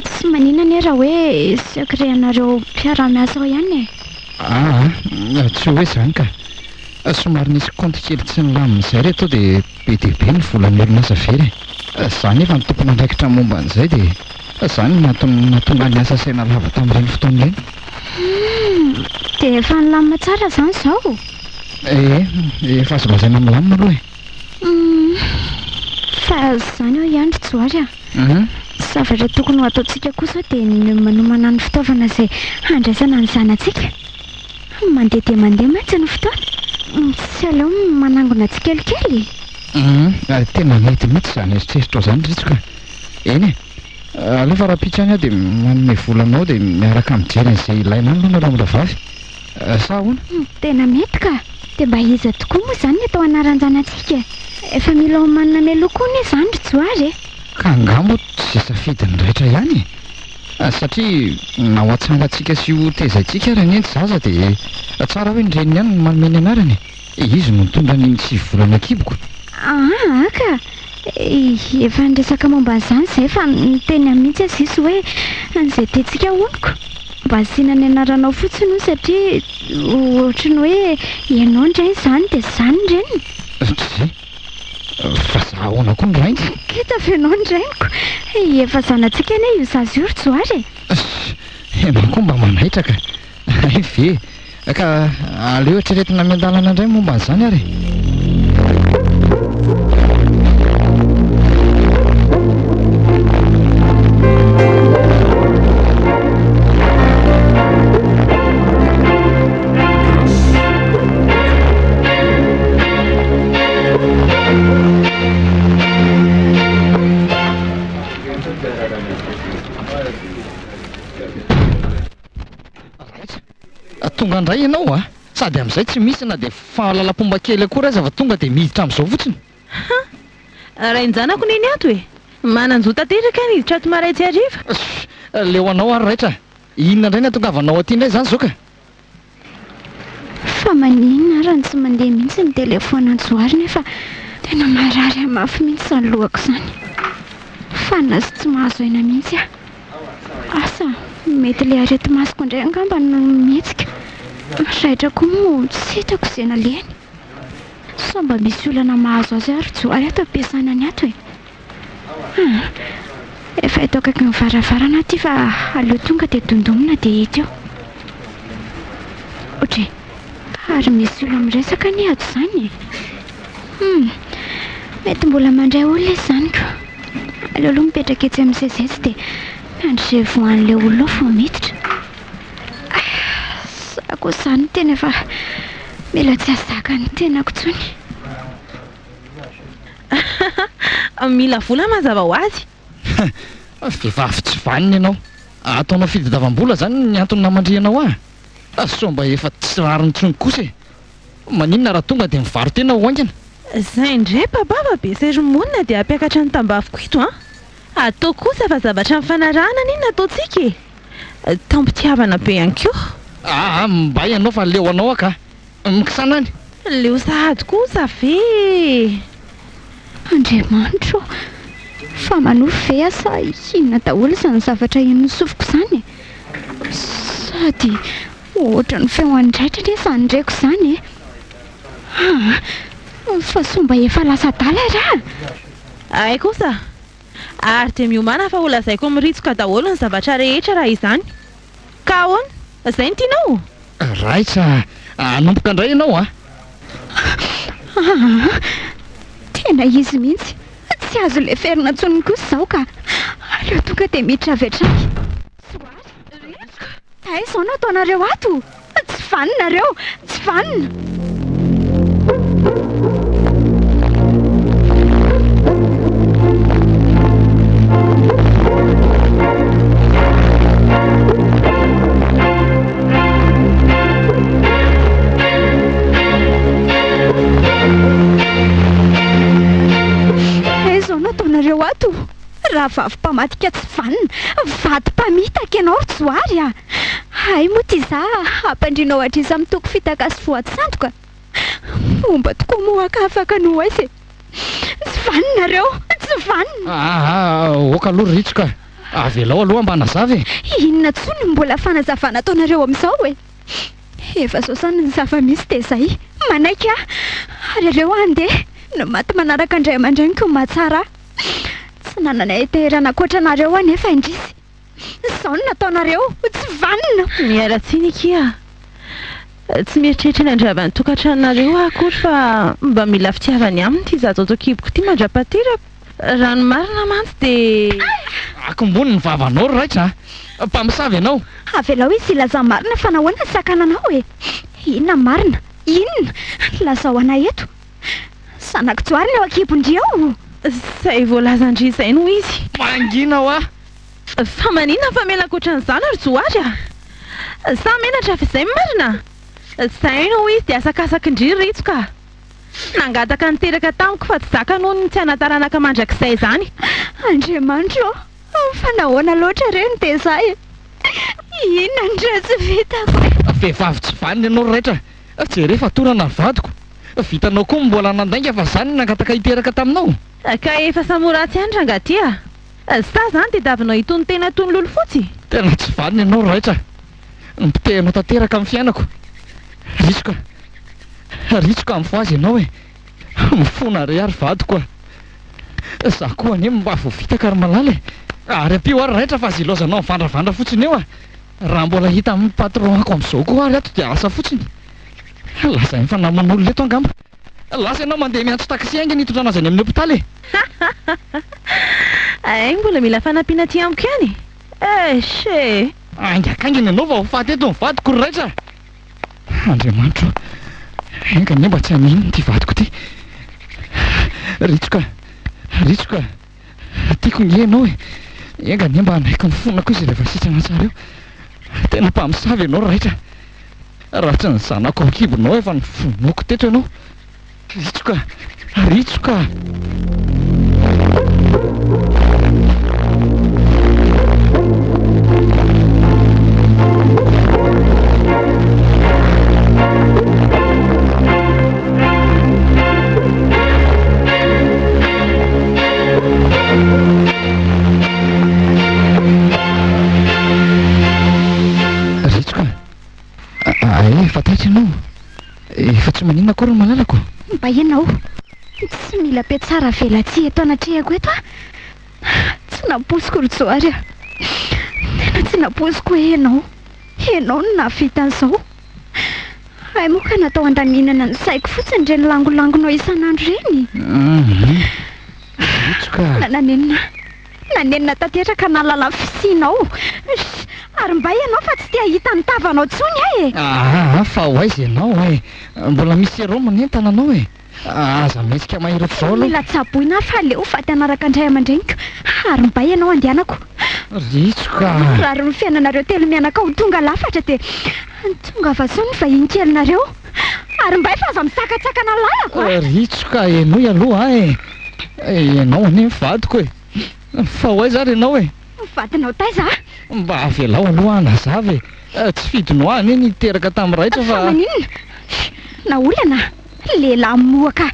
tsy manina ane raha hoe sekreanareo mpiara-miasa ao ihany e tsy hoe zany ka somary nisy compte kely tsy nilamin'izay reto dia be dia be ny volan'ny olona savery zany efa ny tompona andraikitra momba an'izay dia zany natonga ny asa saina lava tamin'ireny fotoana ireny dia efa nilamina tsara zany izao efa azo lazaina milamina aloha fa zany ao ihany ry joary zavatra tokony ho ataontsika kosa dia manomana ny fitaovana izay handraisana ny zanantsika mandeha dia mandeha mantsy ny fotoana tsy aleo manangona tsikelikely tena mety mihitsy zany eritreritra ao zany ritsoka eny alefa raha pitrany aho dia manome volanao dia miaraka mijery an'izay ilaina any aloha raha miravavy sa ahoana tena mety ka dia mba iza tokoa moa zany ny atao anaran-janantsika efa mila homanina melokoa ny zany ry joary ka angamo tsy safidiny rehetra ihany satria na ho atsangatsika sy ho tezaitsika raha nenty zaza dia tsara hoe nyreny ihany no manome ny anarany izy no mitondra ny tsy volana kiboko ka efa nresaka momba n'izany izay fa nyteny mihitsy azisy hoe an'izay tentsika honiko mba asiana ny anaranao fotsiny ho satria ohatrany hoe ianao ndray zany dia zany ndreny fa za ahoana koa ndrainy kita venao ndrainiko efa zanatsika ane io zazy io ry joary manko mba manaitraka ve ka aleo etreretina mian-dalana indray momba n'izany ary tonga indray ianao sady amin'izay tsy misy na dia fahalalam-pomba kely akory aza fa tonga dia miditra amin'izao fotsiny raha injanako neny ato e mananjota teraka ny hiditra ato maray tsy ariva leo anao ary raitra inona indray ny atongavanao aty indray zany zao ka fa maninona raha ny tsy mandeha mihitsy ny telefona ny joary nefa tena marary amafy mihitsy zany lohako zany fa na sy tsy mahazo aina mihitsy asa mety le arety masoko indray angamba no mihetsika raitra koa moa tsy hitako izay naleny sa mba misy olana mahazo azy ary joary ato ampiasana ny ato efa eto akaiky ny varavarana aty fa aleo tonga dia dondomina dia hita eo ohatra ary misy olo miresaka ny ato zany mety mbola mandray olona izany ko aleo aloha mipetraka etsy amin'ny sezetsy dia miandry voan'ilay olona ao fo miditra sako izany tena efa mila tsy azaka ny tenako tsony mila vola mazava ho azy vehivavy tsy vaniny ianao ataonao fitadiavam-bola zany ny antony namandrianao so mba efa tsy rariny tsony kosa maninona raha tonga dia mivaro tena ho aingana zay indray babava be seromonina dia ampiakatra ny tambaviko ito atao kosa fa zavatra mifanarahana niny ataontsika e tampitiavana be ihany koa mba ianao fa leo anao aka mikisana any leo sahady kosa ve andriamanitro fa manohy ve asa inona daholo izany zavatra ino nosofiko izany sady ohatra ny feoandraitra ne izany ndraiko izany fa somba efa lasa dala raha ay kosa ary dia miomana fa olazaiko miritsoka daholo ny zavatra rehetra raha izany ka ahoana izay ny tianao raitra anomboka indray ianao tena izy mihitsy tsy azo le ferina tsoniny kosa izao ka aleo tonga dia miditra avy hatrany ay izao no ataonareo ato tsy vaninareo tsy vanina raha vavi-pamatika tsy vanina vaty-pamitaka ianao tsoary a ay moa ty za hampandrinao hatrisa amin'ny toko fitaka sy voatsandroka fomba tokoa moa ka afaka no aizy tsy vaninareo tsy vanina oka aloha Ritsoka avelao aloha ambana zavy inona tsony mbola fanazavana ataonareo amin'izao e efa saosany ny zava-misy de zay manaiky ary ireo andeha no maty manaraka andray aman-dreniko mahatsara tsy nanana iterana koatranareo anefa indrisy izao no nataonareo tsy vanina miaratsiny kia tsy mieritreritra ny andravany tokantranonareo akory fa mba mila fitiavany aminy ty zazoatokiboko ty mandra-paterako rano marina mantsy de akombony ny vavanao raitra mpamosavy ianao avelao izy ilaza marina fa nahoana sakananao e inona marina inona lazao ana eto sanako tsoary ny eo akibondriao zay voalazandry zay no izy mangina ho fa manina fa mela koatran'izany ary tsoary sa menatra fa izay marina zay no izy de asakasaky-ndry Ritsoka nangataka niteraka tamiko fa tsy zaka noho ny tsy anataranaka mandrakizay zany Andriamanitro fa nahoana loatra reny de zay inona ndra tsy vitako vehivavy tsy vaniny ianao raitra jerefa torana vadiko vitanao koa mbola nandainga fa zany nangataka hiteraka taminao ka efa samoratsy any rangaty sa zany de davinao itony tena toy ny lolo fotsy tena tsy vaniny ianao raitra nipitehanao tanteraka amin'ny fiainako Ritsoka Ritsoka amin'ny voazy ianao e mifona re ary vadiko za koa ane mba voavitaka ary malala ary ampio ary raitra fa azy ilozanao mivandravandra fotsiny eo raha mbola hita amin'ny patronako amin'izao koa ary ato de asa fotsiny lazay fa naman'olona eto angamba lasa ianao mandeha miantso taxi ainga nitondranao zany amin'ny hôpitaly ay mbola mila fanampiana ty amiko ihany she aingakaingany ianao va ho faty eto mivadiko ry raitra Andriamanitro enga ne mba tsy haninony ty vadiko ty Ritsoka Ritsoka tiako nge ianao e enga ne mba anaiko ny fonako izy rehefa sitrana tsara eo tena mpamosavy ianao raitra raha tsy ny zanako akibonao efa ny fonoko teto ianao Ritsoka Ritsoka efa taitra ianao efa tsy manina akory ny malalako mba ianao tsy mila be tsara velatsy eto anatrehako eto tsy naposiko ry tsoary tena tsy naposiko ianao no navita an'izao ay moa ka natao andaminana ny saiko fotsiny reny langolangonao isan'andro reny Ritsoka nanenina tanteraka nalala fisinao ary mba ianao fa tsy te ahita ny tavanao tsony fa ho aizy ianao mbola misy romany entananao aza metsika mahirako zao aloha mila tsaboina fa leo faty anaraka andray aman-dreniko ary mba ianao andehanako Ritsoka raha ry ny fiainanareo telo mianaka ho tonga lafatra de tonga vaso ny vahiny kelinareo ary mba efa aza misakatsakana lalako Ritsoka enoy aloha ianao ane mivadiko fa ho aiza ary ianao vadinao taiza mba avelao aloha anazavy tsy fidinao any niteraka tamin'ny raitra fa maninona na olana lehilahy mohaka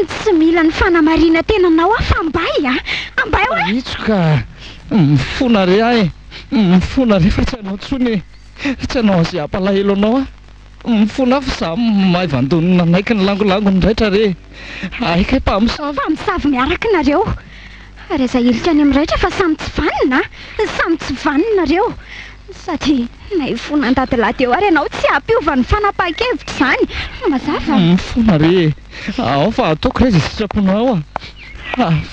tsy mila ny fanamarina tenanao fa ambay ambay Ritsoka mifona re mifona re fa tsy anao tsony tsy anao azy ampalahelo anao mifona fa za mahay vandonina anaiky ny langolangony raitra re aika mpamosavy miaraka nareo reza ilika any amin'ny raitra fa samy tsy vanina samy tsy vaninareo sady naifona an-dadilahy teo ary ianao tsy ampiovany fanapahan-kevitra zany mazava mifona re ao fa ataoko reza sitraponao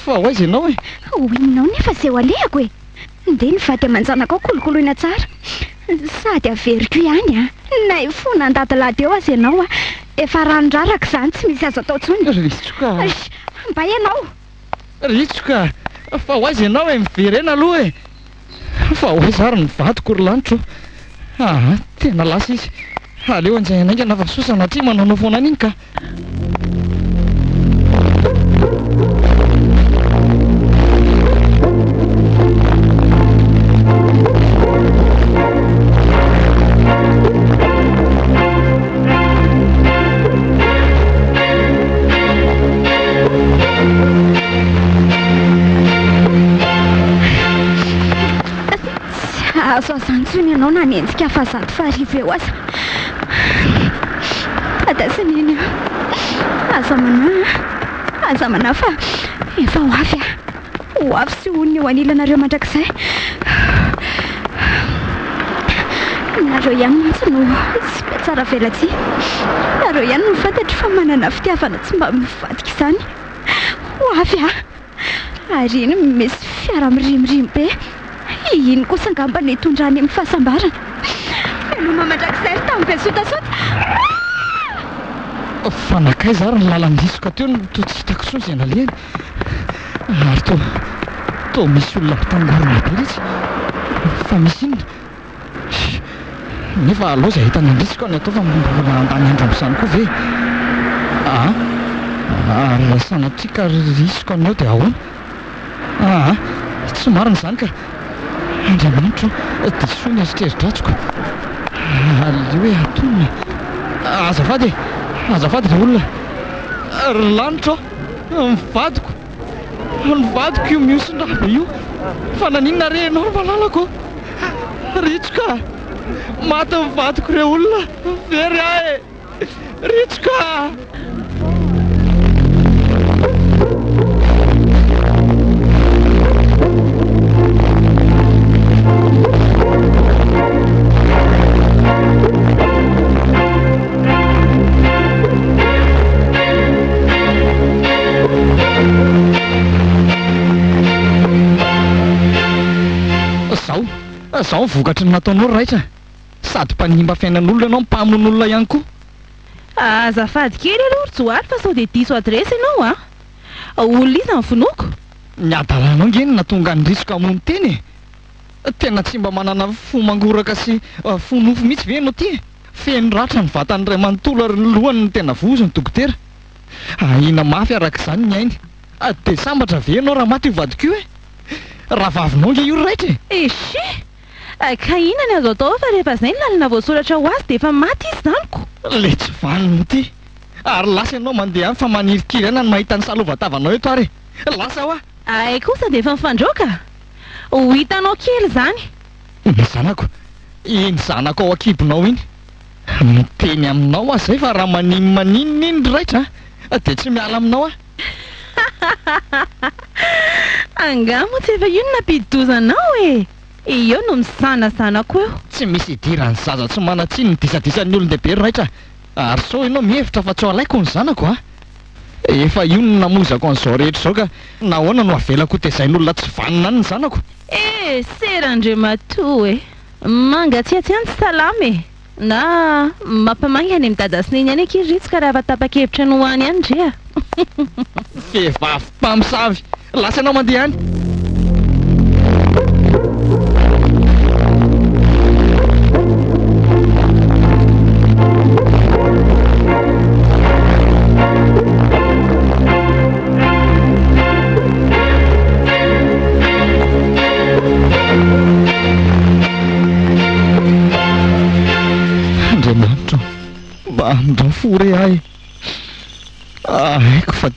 fa ho aiza ianao hoinonao nefa zay ho alehako nde ny vady aman-janako ao kolokoloina tsara sady averiko ihany naifona an-dadilahy teo azy ianao efa ranondraraka zany tsy misy azo atao tsony Ritsoka mba ianao Ritsoka fa ho aiza ianao miverena aloha fa ho aiza ary ny vadiko ry lanitro tena lasa izy aleo anjay anaingana fa sosana atria manao foana an'iny ka tsony ianao nanenjika fahazato faharivo eo aza. Tadasineny aza mana fa efa ho avy sy oniny eo anilanareo mandrakizay. Nareo ihany mihitsy no sy mba tsara velatsy. Nareo ihany no fantatry fa manana fitiavana tsy mba mivadika izany. Ho avy ary iny misy fiara mirimorimo be. Iny kosa angamba ny hitondrany amin'ny fahasambarana. Eloma mandrakizay tamin'ny be sotasota. Fanakay zary ny lalan-disoka teo no to tsy hitako tsony izay nalehany. Ary to misy olona mpitangorona be ritsy. Fa misy inona? Nefa aloha izay hitany andrisika ny atao fa mbola andany andro amin'izany koa ve? Ary sanatria ka risiko anao dia ahoana? Tsy marina izany ka. Andriamanitra disoiny azy-treridratsiko. Aleo hoe atonina. Azafady ry olona. Ry lanitra mivadiko io mihosin-drabe io. Fa naninona re ianao malalako? Ritsoka! Maty mivadiko re olona. Very ahy! Ritsoka! Zaho vokatry ny nataonao raitra. Sady mpanimba fiainan'olona ianao mpamono'olona ihany koa. Azafady kely aloha ry Joary fa sao dia diso adresy ianao olona izy ny vonoko. Ny adalanao ngeny natonga ny risiko hamono teny. Tena tsy mba manana fo mangoraka sy fo nofo mihitsy ve ianao ty? Feno ratra ny vatan'iray manontolo ary ny lohany ny tena vozo ny dokotera. Ina mafy arak'izany ny ainy. Dia sambatra ve ianao raha maty io vadiko io rahavavinao nge io raitra ka ina ny azo atao fa rehefa izay ny lalina voasoratra ho azy dia efa maty izy zaniko. Le tsy vanino ty. Ary lasa ianao mandeha any fa manirikiry ana ny mahita ny salovatavanao eto ary. Lasa ho ay kosa dia efa mifandroaka. Ho hitanao kely izany. Ny zanako. Iny zanako ao akibonao iny. Miteny aminao zay fa raha maninona iny raitra dia tsy miala aminao Angamo tsy efa io no nampidozanao Io no misanazanako eo. Tsy misy idirany zaza tsy manatsiny ny disadisan'ny olon-dehibe raitra. Ary sao ianao mihevitra fa tsy ho alaiko ny zanako Efa io no namozako an'izao rehetra izao ka nahoana no avelako tezain'olona tsy vanina ny zanako. Serandrimatoa mangatsiatsiany tsy salama na mampamanga any amin'ny dada sy neny any aky ritsika raha vatapa-kevitra no hoany any ndrea. Vehivavy mpamosavy, lasa ianao mandeha any. Andriamanitra, mba andrafo re ahy. Haiko fa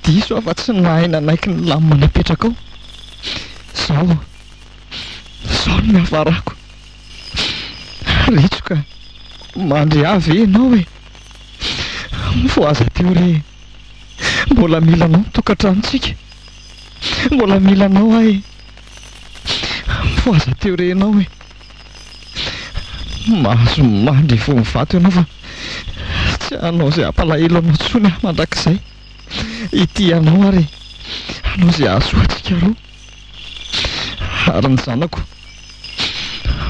diso fa tsy nahaina naiky ny lamina napetraka ao. Zao ny hafarako. Ritsoka, mandry avy ianao mifoaza teo re. Mbola milanao tokantranontsika. Mbola milanao mifoaza teo re ianao mahazo mandry vo mivato ianao fa tsy anao izay hampalahelo anao tsony mandrakizay. Ity anao ary anao izay ahasoatsika roa. Ary ny zanako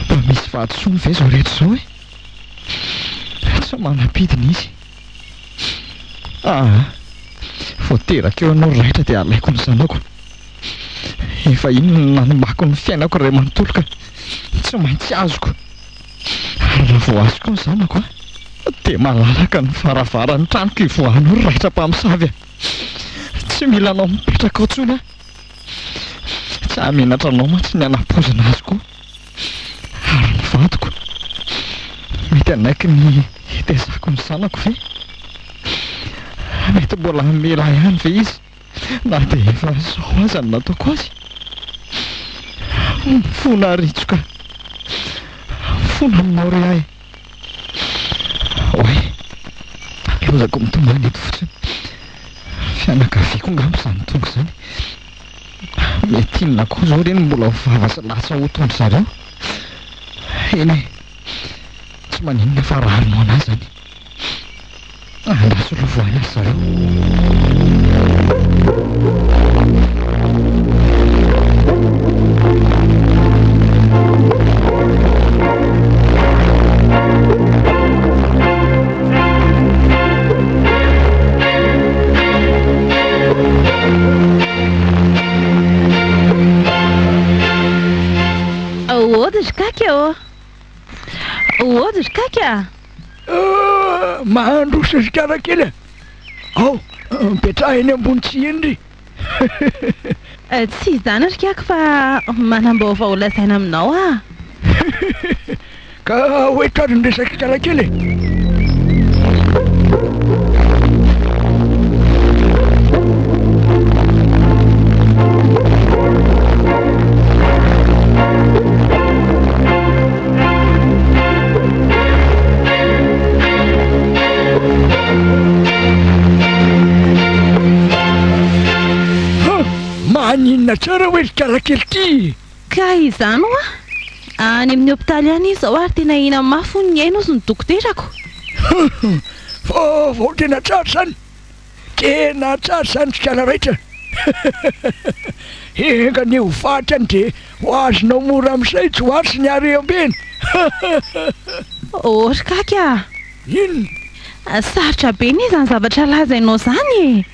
mba misy vatosoa ve izao rehetra izao tsy manapidina izy. Voateraka eo anao raitra dia alaiko ny zanako. Efa ino nanomako ny fiainako ray manontolo ka tsy maintsy azoko. Raha vao azoko ny zanako dia malalaka ny varavara ny tranoko ivoahanao raitra mpamosavy. Tsy mila anao mipetraka ao tsony tsy hamenatra anao mantsy ny anapozina azy koa. Ary ny vadiko mety anaiky ny hitezako ny zanako ve? Mety mbola mela ihany ve izy na dia efa zao aza ny nataoko azy? fona ritsoka fona aminao re ahy oay lozako mitombany eto fotsiny fianakaviako ngamba zany tonga zany mety inona koa zao reny mbola vava sy lasa otondry zareo eny tsy maninona fa rarinao anazy zany laso lovoany azy zareo Outros kakeo. Outros kakea. Mahandro sesikarakely kely ao mipetraha eny ambony tsy endry Tsy izany ry kako fa manam-baovao lazaina aminao ah. ka hoetrany nresaka karakely maninona tsara hoe ry karakely ty Ka izany oa any amin'ny hôpitaly any izy zao ary tena hina mafy ny aina ozy ny dokoterako. vao tena tsara zany tsy kala raitra enga ny hofatrany de ho azonao mora amin'izay tsy ho ary sy niary ambeny Ry kaka inona sarotra be ny izany zavatra lazainao zany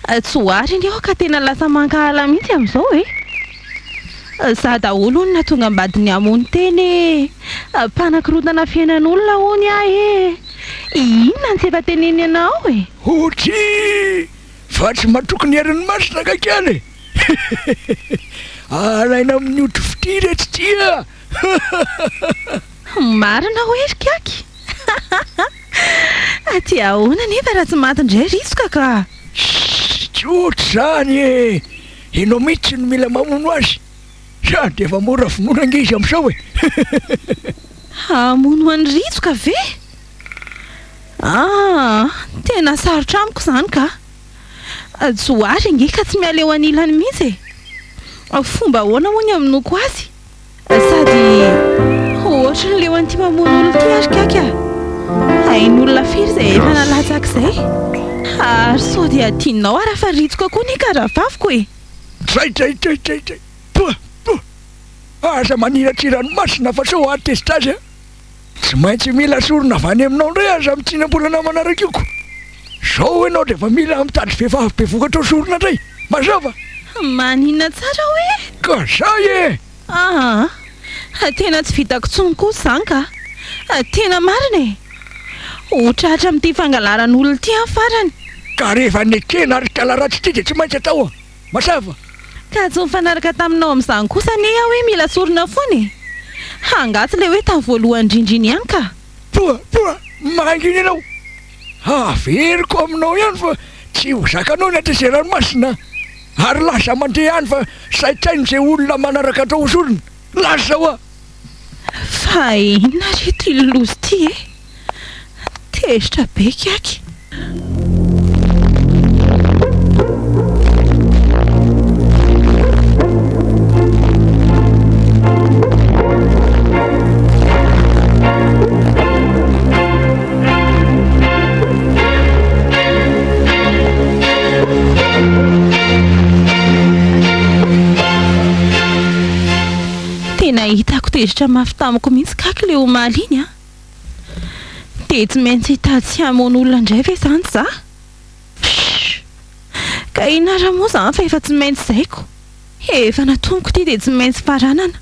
tsy ho ary ny ao ka tena lasa mankahala mihitsy amin'izao za daholo hono na tonga ambadiny amony teny mpanakorotana fiainan'olona hony ahy inona ny tsy efa teneny anao oty fa tsy matokony herin'ny masina kakely alaina amin'ny otro fitiry etsy tia marina hoe ry kaky aty ahoana nefa raha tsy matindray risoka ka tsy ohatry zany enao mihitsy no mila mamono azy sa de efa mora vononanga izy amin'izao hamono any ritsoka ve tena sarotra amiko zany ka tsy ho ary nge ka tsy miala eo anilany mihitsy fomba ahoana hoany aminoko azy sady ohatra ny leo an'ity mamono olo ty ary kaka hain'olona firy zay efa nalatsaka izay ary sao dia tianao ary afa ritsoka koa ny karavaviko zay aza maniratsirany masina fa sao atesta azy tsy maintsy mila sorona avany aminao ndray aza mitsinam-bolana manarakioko zao enao de efa mila mitady vehivavy be vokatra sorona ndray mazava maninona tsara hoe ka zay tena tsy vitako tsony kosa zany ka tena marina hotratra amin'ity fangalaran'olona ty amin'ny farany ka rehefa nekena ary kalaratsy ty de tsy maintsy atao mazava ka tsy mifanaraka taminao amin'izany kosa ne hoe mila sorona foana hangatsy le hoe tamin'ny voalohany indrindriny ihany ka poa manginy ianao averiko aminao ihany fa tsy ho zakanao ny atezeranomasina ary lasa mandeha any fa saitsain'izay olona manaraka atao ho sorona lasa zao fa inona reto ilolozy ty tezitra be kaky tena hitako tezitra mafy tamiko mihitsy kaky le omaly iny de tsy maintsy hitady tsy hamon'olona indray ve zany za ka inara moa zany fa efa tsy maintsy zaiko efa natoniko ty de tsy maintsy faranana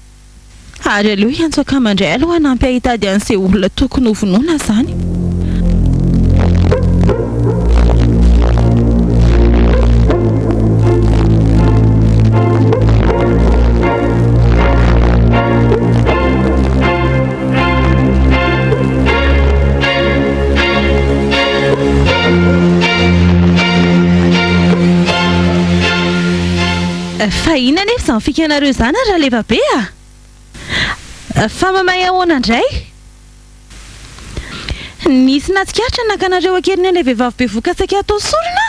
ary aleo hiantsaka mandray aloha nampy ahitady an'izay olona tokony hovonoana zany Fa inona nefa izany fikanareo izany raha leva be fa mamay ahoana indray nisy natsikatra nakanareo akeriny ilay vehivavy be vokatsaka atao sorona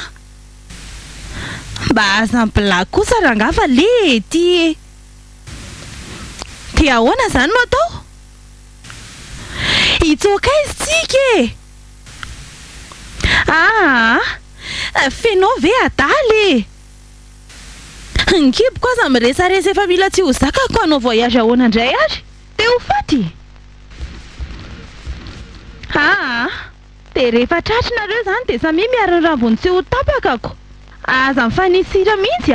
mba azampilako kosa rangafa le ty ahoana izany no atao itsoka izy tsika fenao ve adaly nkibo koa za miresaresa efa mila tsy ho zakako anao voyage ahoana indray ary te ho faty de rehefa tratrinareo izany dia samy miaronravony tsy ho tapakako aza mifanisira mihitsy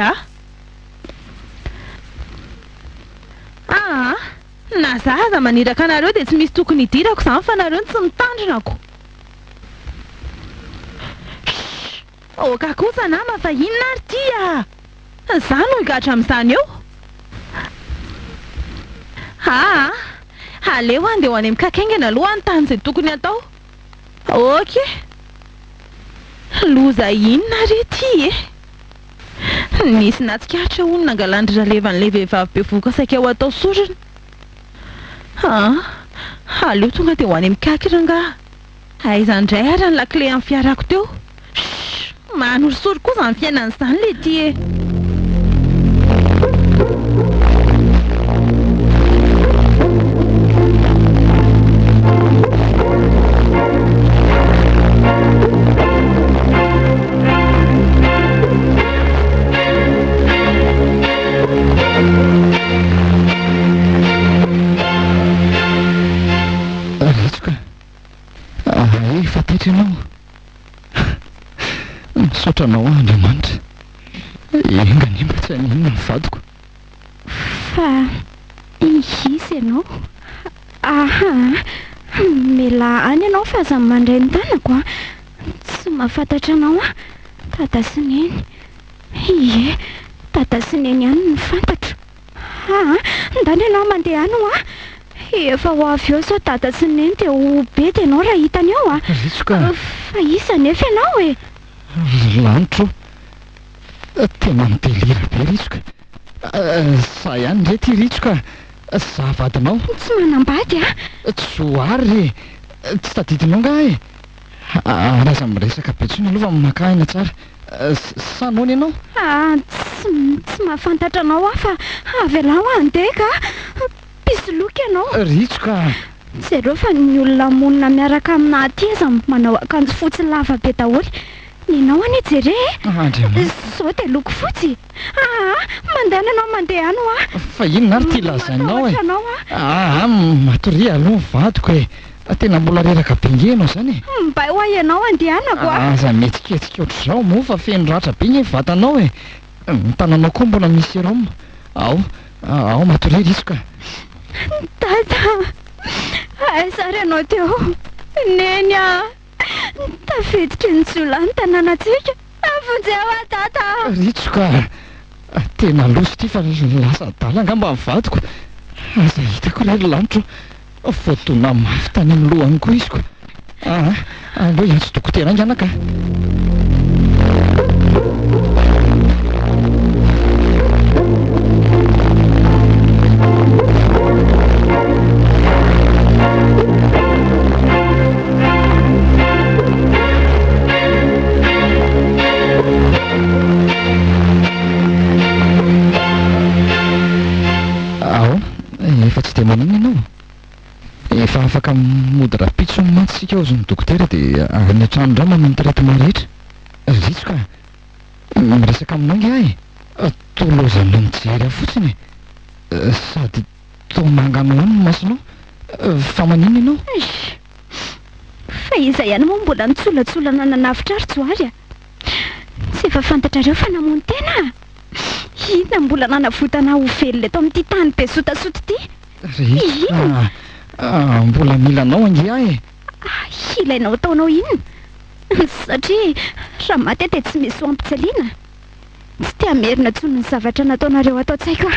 na za aza maniraka anareo dia tsy misy tokony hidirako izany fa nareo tsy mitandrinako oka kosa nama fa inona ary tya za no higatra amin'izany eo aleo andeha ho any mikakaingana aloha anytany izay tokony atao ok loza inona re ty nisy natsikatra hono nangalandry ralevan'ilay vehivavy be vokasaika ho atao sorona aleo tonga dia ho any mikakiranga aiza indray ary ny lakle amin'ny fiarako teo manorosory kosa ny fiainan'izany le ty ianao misotranao Andriamanitra engany mba tsy haninona ny vadiko fa izy ianao mela any ianao fa aza mandray ny tanako tsy mahafantatra anao tata sy neny ie tata sy neny ihany ny fantatro ndany ianao mandeha any efa ho avy eo sao tata sy neny dia ho be dia ianao raha hitany ao Ritsoka fa isa nefa ianao lanitro tena mitelira be Ritsoka sa ihany ndray ty Ritsoka za vadinao tsy manambady tsoary tsy tadidinao nga raza miresaka betsona aloha fa makahina tsara sanao ny ianao tsy mahafantatra anao fa avy alao andeka pisoloky ianao Ritsoka zareo fa ny olona monina miaraka amina aty aza manao akanjo fotsy lava be daholo ninao any jere zao dia loko fotsy mandehana anao mandeha any fa inona ary ty lazainao matory aloha vadiko tena mbola reraka bengenao zany mba ho ianao andehanako aza metsiketsika ohatr' izao moa fa feno ratra be ny vatanao ny tananao koa mbola misy roma ao matory Ritsoka tata aizary anao teo neny tafiditry ny solany tanànatsika avonjeo tata Ritsoka tena loso ty fa lasa adala angamba mivadiko aza hitako ray lanitro voadona mafy tany amin'ny lohany koa izy ko aleo iantso dokotera anganaka efa tsy dia manina ianao efa afaka mody rapitso mantsika ao zany dokotera dia any an-trano indray manao ny traitement rehetra Ritsoka miresaka aminao nge tolozana mijery fotsiny sady to mangano any ny masonao fa manina ianao fa iza ihany moa mbola nitsolatsolana nanavitra ary tsoary tsy efa fantatrareo fa namono tena ina mbola nanavotana ho velona eto amin'ity tany be sotasoto ty Ritsoka mbola milanao ange ilainao taonao inona satria raha maty dia tsy misy ho ampitsaliana tsy tia merina tsony ny zavatra nataonareo atao tsaiko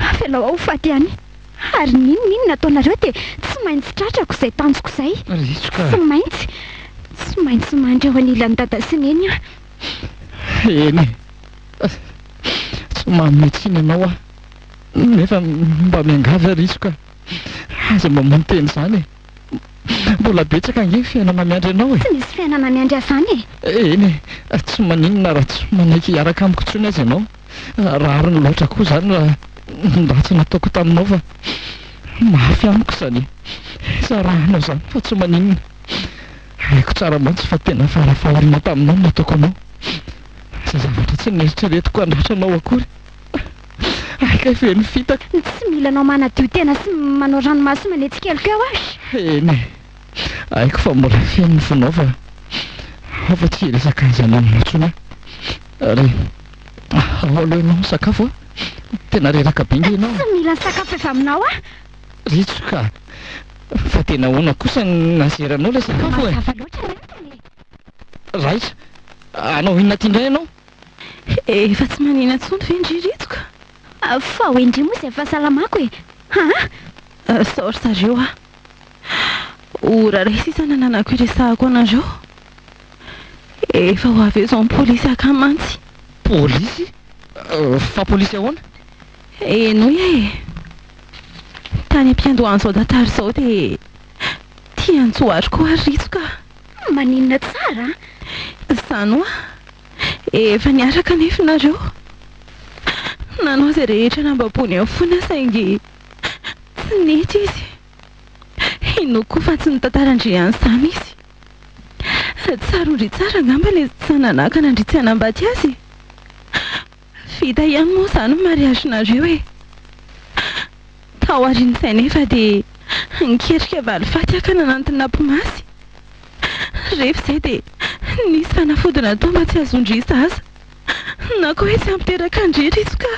avy alao ho faty ihany ary ninonino nataonareo dia tsy maintsy tratrako izay tanjoko izay Ritsoka tsy maintsy mandry ao anilany dada sy neny eny tsy mametsiny ianao a nefa mba miangava risoka aza mamono teny izany e mbola betsaka ange fiainana miandry ianao e tsy misy fiainana miandry azany e eny e tsy maninona raha tsy manaiky hiaraka amiko intsony azy ianao raha ary ny loatra koa zany raha ndatsy nataoko taminao fa mafy amiko zany zarahanao zany fa tsy maninona haiko tsara mantsy fa tena farafahorina taminao no nataoko anao za zavatra tsy neritreretiko andratranao akory aika feno fitaka tsy mila anao manadio tena sy manao ranomasy manetsikelo ao azy eny e haiko fa mbola feno ny fonao fa afa tsy resaka izany aminao tsony ary ao aloha ianao sakafo a tena reraka be nge ianao tsy mila sakafo efa aminao a ritsoka fa tena hoana kosa nazeranao le sakafo e mazava loatra retany raitra anao inona tindray ianao efa tsy manina ntsony ve ndry ritsoka fa ho indry moa izay fahasalamako e ha saory zareo a ora ray sisa nananako iresahako anareo efa ho avy eo zao ny polisy akamantsy polisy fa polisy ahoana enoy e tany ampiandohany zao datary zao dia tia antsoariko ary ritsoka maninona tsara zany oa efa niaraka nefinareo nanao zay rehetra nambabony eo foana saingy tsy nety izy inoko fa tsy nitantarandre an'izany izy tsarondry tsara angamba le sananaka nandritsy anambady azy vita ihany moa zany mariazinareo e tao arin'izay nefa dia niketrika valifaty aka nananty nampimasy rehefa izay dia nisy fanafodina tao mba tsy azondry zaza na koa hoe tsy ampiteraka andrery izy ka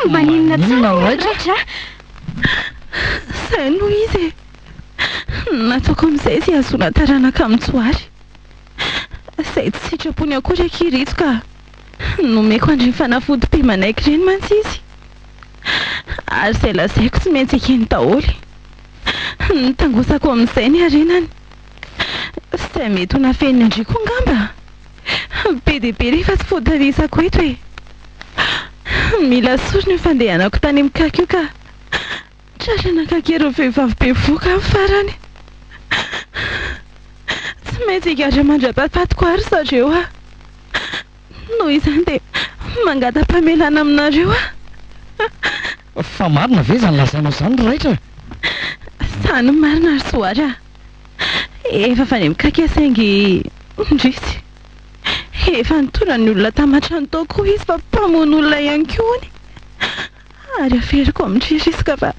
maninona tsara raitra izay no izy e nataoko amin'izay izay azona taranaka amin-tsoary izay tsy sitrapony akory akiritso ka nomeko andry ny fanafody-pe manaiky ireny mantsy izy ary izay lazaiko tsy maintsy ekeny daholy nitangosako amin'izay ny arenany izay mety ho nafeniny andriko angamba be dia be rehefa tsy fotanisako eto e mila sorony fandehanako tany mikaka io ka tratra nakakero vehivavy be voka amin'ny farany tsy maintsy higadra mandra-papatiko ary zareo a noho izany dia mangata-pamelana aminareo a fa marina ve zany lazainao zany raitra zany marina ary soary a efa fa ny mikaka saingy ndrisy efa nitonany olona tamatrano tao koa izy fa mpamono olona ihany koany ary aferiko amin'ndrisika fa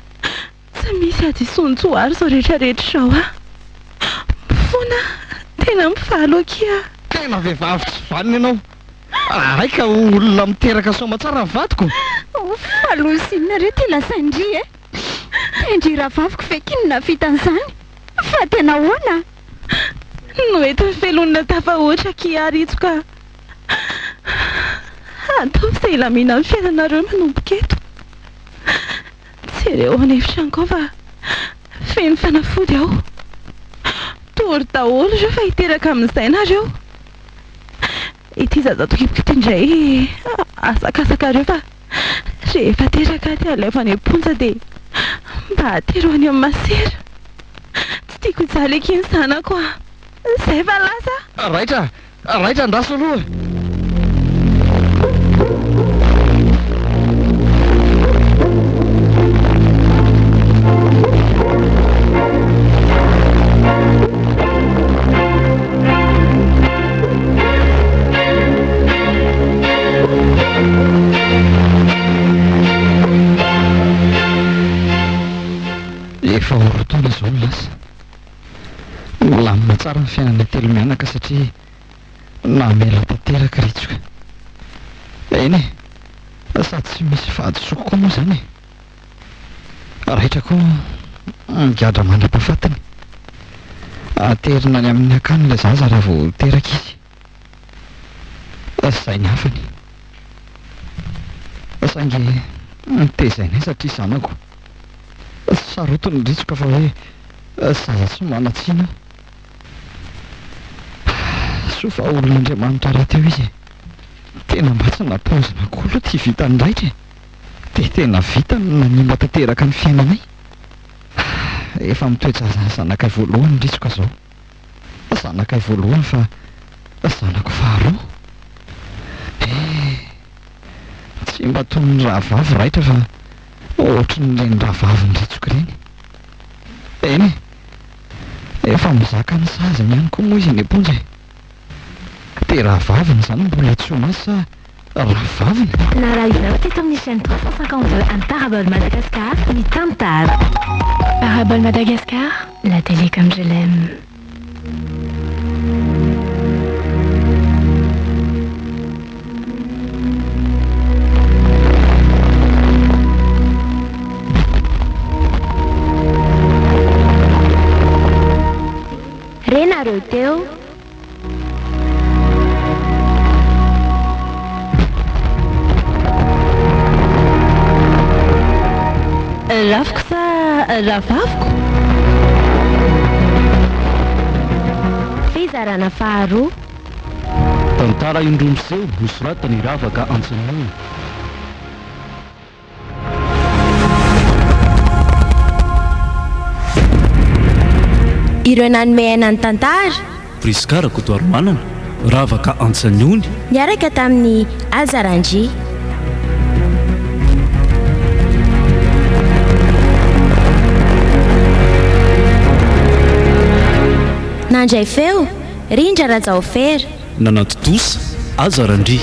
tsy misy ady isonjoary zao rehetrarehetra zao a mifona tena mifalo akia tena vehivavy tsy valiny ianao aika olona miteraka soma tsara mivadiko falosinareo ty lasandry e tendry rahavaviko fekinona fitan'izany fa tena hoana no eto ny felonina tafahoatra kiaritsoka atao izay lamina ny fiainanareo manomboka eto tsy ireo anefitranko fa feno fanafody aho tory daholo ireo fa hiteraka amin'izay nareo ity zazatokipoko ity indray asakasaka reo fa rehefa teraka ty alevany amponja dia mba ateroany amin'ny masera tsy tiako hijaly ekiny zanako a izay fa lasa raitra andraso aloha efa orotona zao ny lasa milamina tsara ny fiainana telo mianaka satria namela tanteraka ritsoka eny e sady tsy misy fahadisoko koa moa zany e raitra koa migadra mandra-pahafatiny aterina any amin'ny akany ilay zaza raha vao teraka izy izay ny hafany saingy nitezainay satria zanako sarotony ritsoka fa hoe zaza tsy manatsiana sofa olon'andriamanitra raha teo izy tena mba tsy napaozina koa aloha ty vitany raitra tena vita nanimba tanteraka ny fiainanay. Efa mitoetra zanakay voalohany ndritsoka zao. Zanakay voalohany fa zanako faharoa. Tsy mba toy ny rahavavy raitra fa ohatran'ireny rahavavy ndritsoka ireny. Eny efa mizaka ny sazany ihany koa moa izy ny amponja. Dia rahavaviny zany mbola tsy ho masy sa rahavaviny? Na raha izy teto amin'ny chaîne 352 amin'ny Parabole Madagascar, ny Tantara. Parabole Madagascar, la télé comme je l'aime. Renareo teo. Rafiko sa rahavaviko? Fizarana faharoa. Tantara indromiseho nosoratany ravaka antsinony. Ireo nanome aina ny tantara. Priskarako manana ravaka antsanyony Niaraka tamin'ny Azarandry. Nandray feo Rindra Rajaofera. nanatotosa Azarandry.